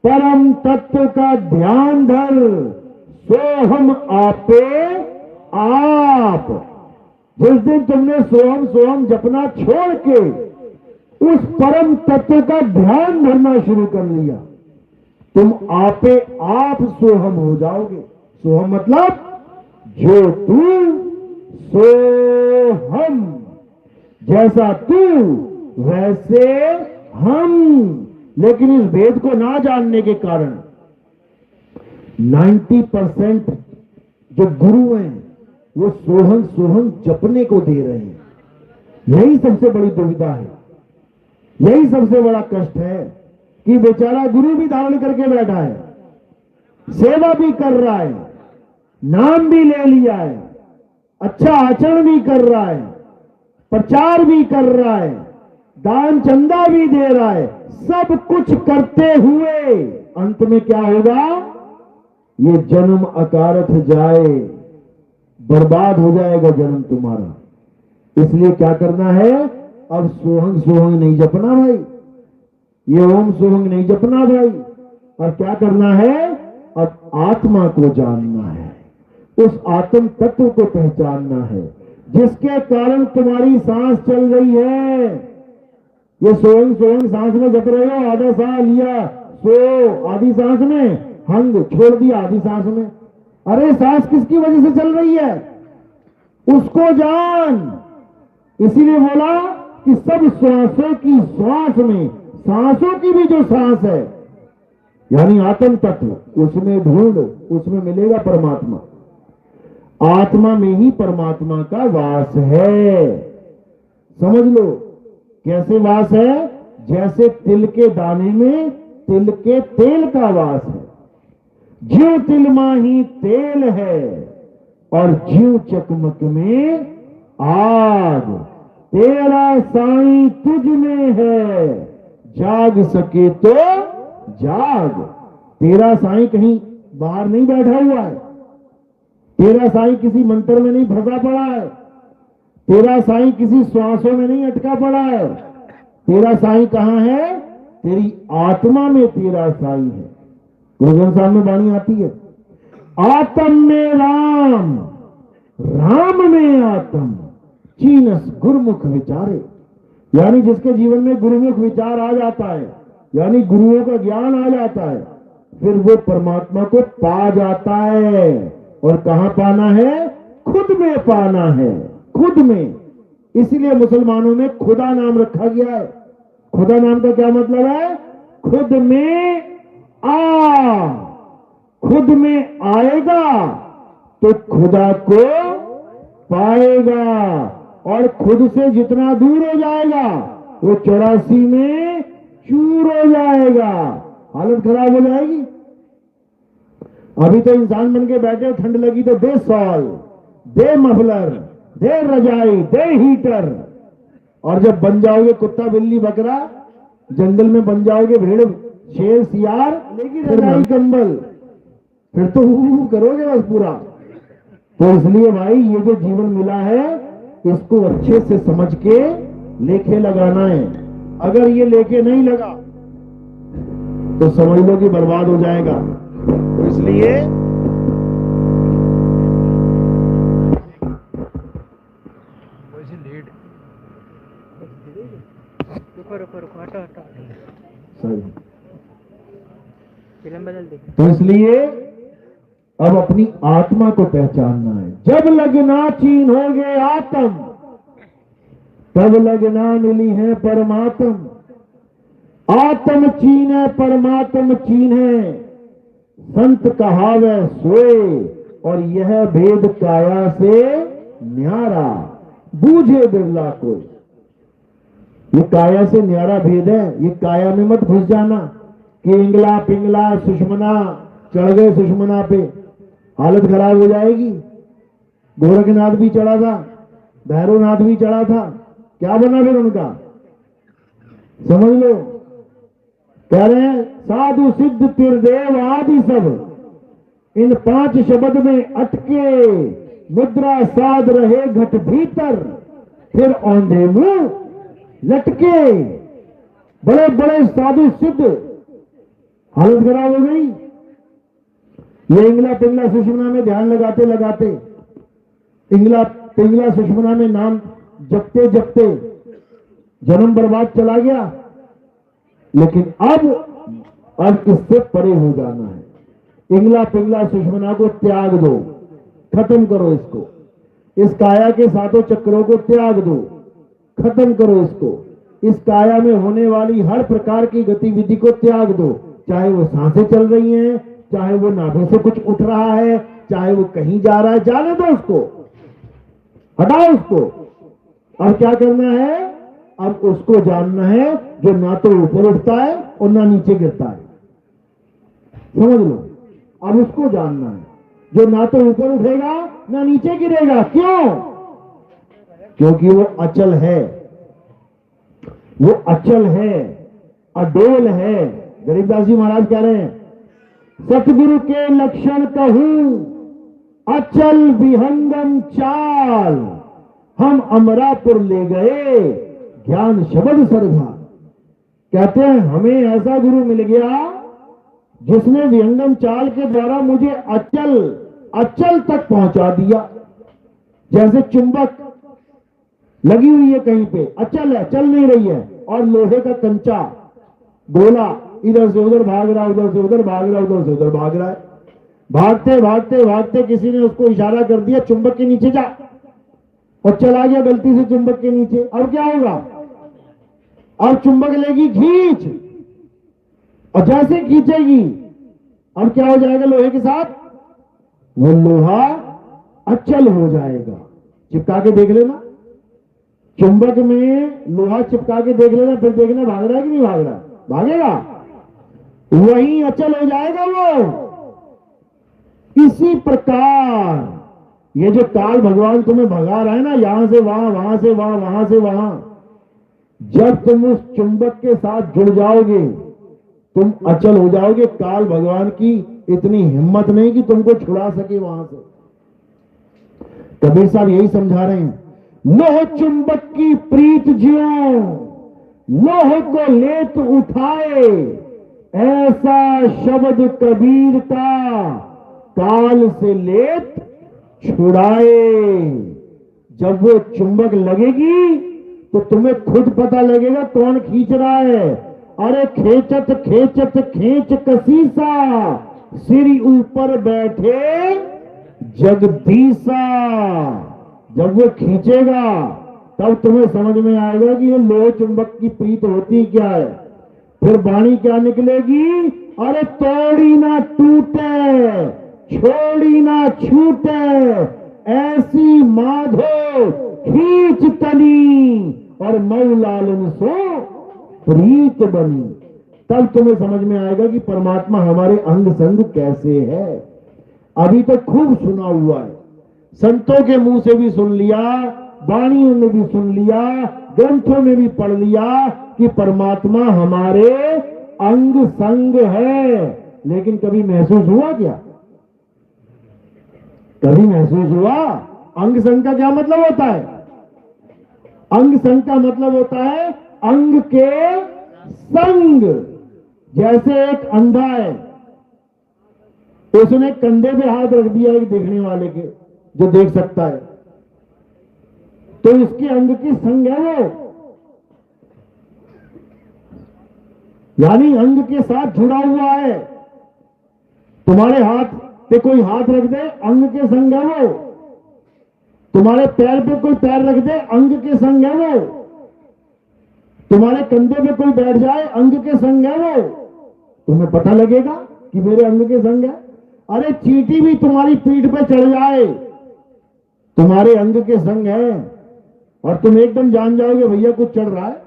[SPEAKER 1] परम तत्व का ध्यान धर, सोहम आपे आप। जिस दिन तुमने सोहम सोहम जपना छोड़ के उस परम तत्व का ध्यान धरना शुरू कर लिया, तुम आपे आप सोहम हो जाओगे। सोहम मतलब जो तू सो हम, जैसा तू वैसे हम। लेकिन इस भेद को ना जानने के कारण 90% जो गुरु हैं वो सोहम सोहम जपने को दे रहे हैं। यही सबसे बड़ी दुविधा है, यही सबसे बड़ा कष्ट है कि बेचारा गुरु भी धारण करके बैठा है, सेवा भी कर रहा है, नाम भी ले लिया है, अच्छा आचरण भी कर रहा है, प्रचार भी कर रहा है, दान चंदा भी दे रहा है, सब कुछ करते हुए अंत में क्या होगा? ये जन्म अकारथ जाए, बर्बाद हो जाएगा जन्म तुम्हारा। इसलिए क्या करना है? अब सोहंग सोहंग नहीं जपना भाई, ये ओम सोहंग नहीं जपना भाई। और क्या करना है? अब आत्मा को जानना है, उस आत्म तत्व को पहचानना है जिसके कारण तुम्हारी सांस चल रही है। ये सोहंग सोहंग सांस में जप रहे हो, आधा सांस लिया सो आधी सांस में, हंग छोड़ दिया आधी सांस में। अरे सांस किसकी वजह से चल रही है? उसको जान। इसीलिए बोला कि सब श्वासों की श्वास में सांसों की भी जो सांस है यानी आत्म तत्व, उसमें ढूंढ, उसमें मिलेगा परमात्मा। आत्मा में ही परमात्मा का वास है। समझ लो कैसे वास है? जैसे तिल के दाने में तिल के तेल का वास है। ज्यों तिल माही तेल है और ज्यों चकमक में आग, तेरा साईं तुझ में है, जाग सके तो जाग। तेरा साईं कहीं बाहर नहीं बैठा हुआ है, तेरा साईं किसी मंत्र में नहीं फंसा पड़ा है, तेरा साईं किसी श्वासों में नहीं अटका पड़ा है। तेरा साईं कहां है? तेरी आत्मा में तेरा साईं है। गुरु ग्रंथ साहब में वाणी आती है, आत्म में राम, राम में आत्म, चीनस गुरुमुख विचारे। यानी जिसके जीवन में गुरुमुख विचार आ जाता है, यानी गुरुओं का ज्ञान आ जाता है, फिर वो परमात्मा को पा जाता है। और कहां पाना है? खुद में पाना है, खुद में। इसलिए मुसलमानों में खुदा नाम रखा गया है। खुदा नाम का क्या मतलब है? खुद में आ। खुद में आएगा तो खुदा को पाएगा, और खुद से जितना दूर हो जाएगा वो 84 में चूर हो जाएगा, हालत खराब हो जाएगी। अभी तो इंसान बन के बैठे, ठंड लगी तो दे सॉल, दे मफलर, दे रजाई, दे हीटर। और जब बन जाओगे कुत्ता बिल्ली बकरा, जंगल में बन जाओगे भेड़ शेर सियार, लेकिन रजाई कंबल, फिर तो हु करोगे बस पूरा। तो इसलिए भाई ये जो जीवन मिला है इसको अच्छे से समझ के लेके लगाना है। अगर ये लेके नहीं लगा तो समझ लो कि बर्बाद हो जाएगा। तो इसलिए
[SPEAKER 2] रुको रुको रुको फिल्म बदल दी।
[SPEAKER 1] तो इसलिए अब अपनी आत्मा को पहचानना है। जब लगना चीन हो गए आत्म, तब लगना मिली है परमात्म। आत्म चीन है परमात्म चीन है, संत कहावे सोए, और यह भेद काया से न्यारा, बूझे बिरला कोई। ये काया से न्यारा भेद है। ये काया में मत घुस जाना कि इंगला पिंगला सुषमना, चढ़ गए सुषमना पे, हालत खराब हो जाएगी। गोरखनाथ भी चढ़ा था, भैरवनाथ भी चढ़ा था, क्या बना फिर उनका, समझ लो। कह रहे हैं साधु सिद्ध त्रिदेव आदि सब, इन 5 शब्द में अटके, मुद्रा साध रहे घट भीतर, फिर औंधे मुंह लटके। बड़े बड़े साधु सिद्ध, हालत खराब हो गई। ये इंगला पिंगला सुषमना में ध्यान लगाते लगाते, इंगला पिंगला सुषमना में नाम जपते जपते जन्म बर्बाद चला गया। लेकिन अब इससे परे हो जाना है। इंगला पिंगला सुषमना को त्याग दो, खत्म करो इसको। इस काया के 7 चक्रों को त्याग दो, खत्म करो इसको। इस काया में होने वाली हर प्रकार की गतिविधि को त्याग दो, चाहे वो सांसें चल रही हैं, चाहे वो नाभि से कुछ उठ रहा है, चाहे वो कहीं जा रहा है, जाने दो उसको, हटाओ उसको। अब क्या करना है, अब उसको जानना है जो ना तो ऊपर उठता है और ना नीचे गिरता है, समझ लो। अब उसको जानना है जो ना तो ऊपर उठेगा ना नीचे गिरेगा। क्यों? क्योंकि वो अचल है, वो अचल है, अडोल है। गरीबदास जी महाराज कह रहे हैं, सतगुरु के लक्षण कहूं, अचल विहंगम चाल, हम अमरापुर ले गए ज्ञान शब्द सरधा। कहते हैं हमें ऐसा गुरु मिल गया जिसने विहंगम चाल के द्वारा मुझे अचल तक पहुंचा दिया। जैसे चुंबक लगी हुई है कहीं पे, अचल है, चल नहीं रही है, और लोहे का कंचा गोला इधर से उधर भाग रहा, उधर से उधर भाग रहा, उधर से उधर भाग रहा है। भागते भागते भागते किसी ने उसको इशारा कर दिया चुंबक के नीचे जा, और चला गया गलती से चुंबक के नीचे। अब क्या होगा, अब चुंबक लेगी खींच, और जैसे खींचेगी अब क्या हो जाएगा लोहे के साथ, वो लोहा अचल हो जाएगा। चिपका के देख लेना, चुंबक में लोहा चिपका के देख लेना, फिर देखना भाग रहा है कि नहीं भाग रहा, भागेगा, वहीं अचल हो जाएगा वो। इसी प्रकार ये जो काल भगवान तुम्हें भगा रहा है ना, यहां से वहां, वहां से वहां, वहां से वहां, जब तुम उस चुंबक के साथ जुड़ जाओगे तुम अचल हो जाओगे। काल भगवान की इतनी हिम्मत नहीं कि तुमको छुड़ा सके वहां से। कबीर साहब यही समझा रहे हैं, लोह चुंबक की प्रीत जियो, लोह को लेत उठाए, ऐसा शब्द कबीर का काल से लेत छुड़ाए। जब वो चुंबक लगेगी तो तुम्हें खुद पता लगेगा कौन खींच रहा है। अरे खेचत खेचत खेच कसीसा, सिर ऊपर बैठे जगदीसा। जब वो खींचेगा तब तुम्हें समझ में आएगा कि ये लोह चुंबक की प्रीत होती क्या है। फिर वाणी क्या निकलेगी, अरे तोड़ी ना टूटे, छोड़ी ना छूटे, ऐसी माधो खींच तनी, और मऊलालन सो प्रीत बनी। तब तुम्हें समझ में आएगा कि परमात्मा हमारे अंग संग कैसे है। अभी तक खूब सुना हुआ है, संतों के मुंह से भी सुन लिया, वाणियों में भी सुन लिया, ग्रंथों में भी पढ़ लिया कि परमात्मा हमारे अंग संग है। लेकिन कभी महसूस हुआ क्या, कभी महसूस हुआ? अंग संग का क्या मतलब होता है? अंग संग का मतलब होता है अंग के संग। जैसे एक अंधा है, उसने कंधे पे हाथ रख दिया एक देखने वाले के, जो देख सकता है, तो इसके अंग की संग है वो, यानी अंग के साथ जुड़ा हुआ है। तुम्हारे हाथ पे कोई हाथ रख दे, अंग के संग है वो। तुम्हारे पैर पे कोई पैर रख दे, अंग के संग है वो। तुम्हारे कंधे पे कोई बैठ जाए, अंग के संग है वो। तुम्हें पता लगेगा कि मेरे अंग के संग है। अरे चींटी भी तुम्हारी पीठ पे चढ़ जाए, तुम्हारे अंग के संग है, और तुम एकदम जान जाओगे भैया कुछ चढ़ रहा है।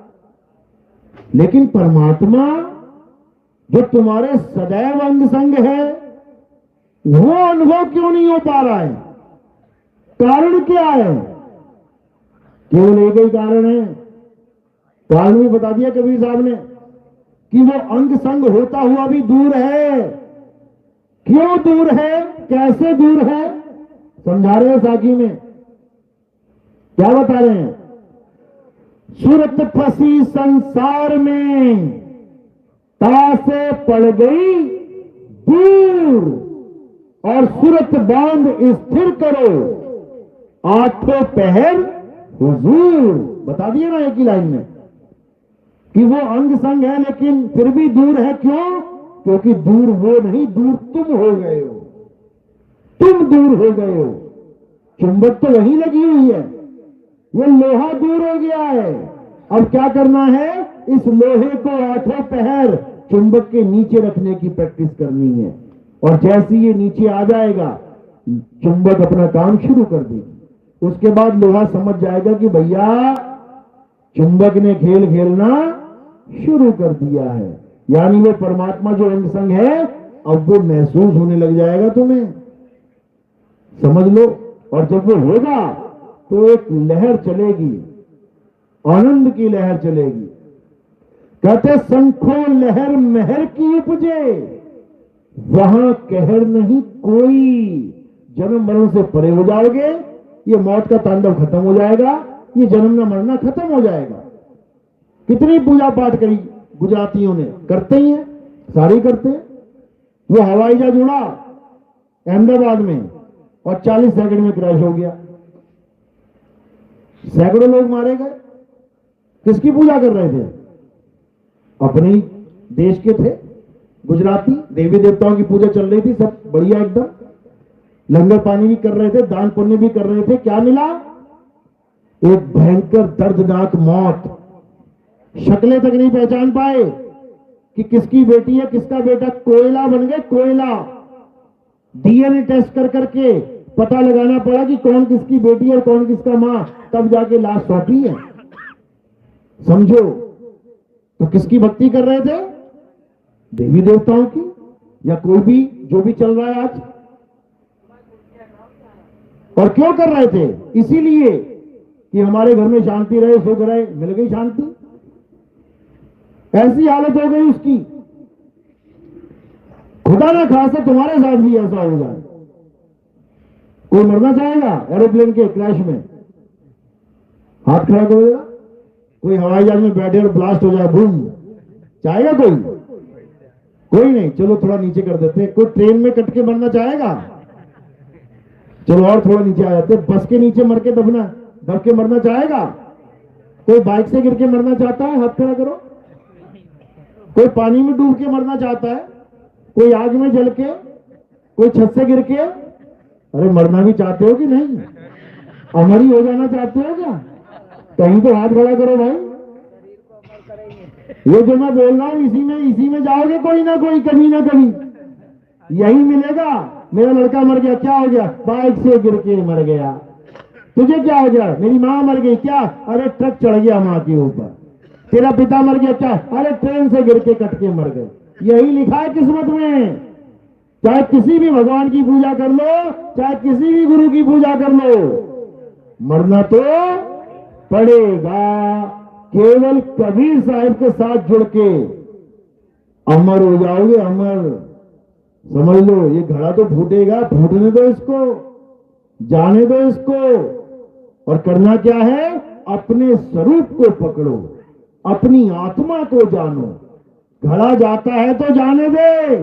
[SPEAKER 1] लेकिन परमात्मा जो तुम्हारे सदैव अंग संग है, वो अनुभव क्यों नहीं हो पा रहा है? कारण क्या है? केवल एक ही कारण है। कारण भी बता दिया कबीर साहब ने कि वो अंग संग होता हुआ भी दूर है। क्यों दूर है, कैसे दूर है, समझा रहे हैं साखी में। क्या बता रहे हैं? सूरत फंसी संसार में, तासे पड़ गई दूर, और सूरत बांध स्थिर करो, आठों पहर हुजूर। बता दिए ना एक ही लाइन में कि वो अंग संग है लेकिन फिर भी दूर है। क्यों? क्योंकि दूर वो नहीं, दूर तुम हो गए हो। तुम दूर हो गए हो। चुंबक तो वहीं लगी हुई है, वो लोहा दूर हो गया है। अब क्या करना है? इस लोहे को आठों पहर चुंबक के नीचे रखने की प्रैक्टिस करनी है। और जैसे ये नीचे आ जाएगा, चुंबक अपना काम शुरू कर देगी। उसके बाद लोहा समझ जाएगा कि भैया चुंबक ने खेल खेलना शुरू कर दिया है। यानी वो परमात्मा जो अंग संग है, अब वो महसूस होने लग जाएगा तुम्हें, समझ लो। और जब वो होगा तो एक लहर चलेगी, आनंद की लहर चलेगी। कहते शंखों लहर महर की उपजे, वहां कहर नहीं कोई। जन्म मरण से परे हो जाओगे, ये मौत का तांडव खत्म हो जाएगा, ये जन्मना मरना खत्म हो जाएगा। कितनी पूजा पाठ करी गुजरातियों ने, करते ही हैं, सारे करते हैं। वो हवाई जहाज उड़ा अहमदाबाद में और 40 सेकंड में क्रैश हो गया, सैकड़ों लोग मारे गए। किसकी पूजा कर रहे थे? अपने ही देश के थे गुजराती। देवी देवताओं की पूजा चल रही थी, सब बढ़िया एकदम। लंगर पानी भी कर रहे थे, दान पुण्य भी कर रहे थे। क्या मिला? एक भयंकर दर्दनाक मौत। शक्लें तक नहीं पहचान पाए कि किसकी बेटी है किसका बेटा। कोयला बन गए, कोयला। डीएनए टेस्ट कर करके पता लगाना पड़ा कि कौन किसकी बेटी है और कौन किसका मां, तब जाके लाश सौंपी है। समझो, तो किसकी भक्ति कर रहे थे? देवी देवताओं की, या कोई भी जो भी चल रहा है आज। और क्यों कर रहे थे? इसीलिए कि हमारे घर में शांति रहे, सुख रहे। मिल गई शांति, ऐसी हालत हो गई उसकी। खुदा ना खासा तुम्हारे साथ भी ऐसा हो जाए। कोई मरना चाहेगा एरोप्लेन के क्रैश में? हाथ खड़ा करेगा? कोई हवाई जहाज में बैठे और ब्लास्ट हो जाए, बूम, चाहेगा कोई? कोई नहीं। चलो थोड़ा नीचे कर देते हैं। कोई ट्रेन में कट के मरना चाहेगा? चलो और थोड़ा नीचे आ जाते। बस के नीचे मर के दब के मरना चाहेगा? कोई बाइक से गिर के मरना चाहता है? हाथ खड़ा करो। कोई पानी में डूब के मरना चाहता है? कोई आग में जल के? कोई छत से गिर के? अरे मरना भी चाहते हो कि नहीं? अमर ही हो जाना चाहते हो क्या? कहीं तो हाथ खड़ा करो भाई। ये जो मैं बोल रहा हूं, इसी में जाओगे कोई ना कोई, कभी ना कभी यही मिलेगा। मेरा लड़का मर गया, क्या हो गया? बाइक से गिर के मर गया। तुझे क्या हो गया? मेरी मां मर गई। क्या? अरे ट्रक चढ़ गया मां के ऊपर। तेरा पिता मर गया। क्या? अरे ट्रेन से गिर के कट के मर गए। यही लिखा है किस्मत में। चाहे किसी भी भगवान की पूजा कर लो, चाहे किसी भी गुरु की पूजा कर लो, मरना तो पड़ेगा। केवल कबीर साहब के साथ जुड़ के अमर हो जाओगे, अमर। समझ लो, ये घड़ा तो फूटेगा, फूटने दो इसको, जाने दो इसको। और करना क्या है? अपने स्वरूप को पकड़ो, अपनी आत्मा को जानो। घड़ा जाता है तो जाने दे।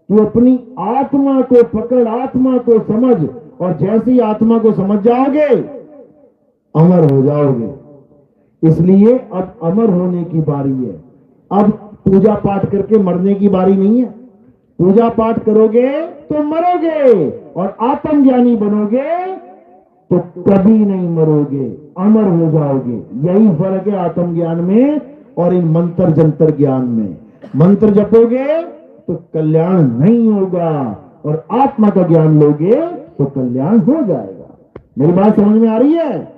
[SPEAKER 1] तू अपनी आत्मा को पकड़, आत्मा को समझ, और जैसे ही आत्मा को समझ जाओगे, अमर हो जाओगे। इसलिए अब अमर होने की बारी है। अब पूजा पाठ करके मरने की बारी नहीं है। पूजा पाठ करोगे तो मरोगे, और आत्मज्ञानी बनोगे तो कभी नहीं मरोगे, अमर हो जाओगे। यही फर्क है आत्मज्ञान में और इन मंत्र जंतर ज्ञान में। मंत्र जपोगे तो कल्याण नहीं होगा, और आत्मा का ज्ञान लोगे तो कल्याण हो जाएगा। मेरी बात समझ में आ रही है?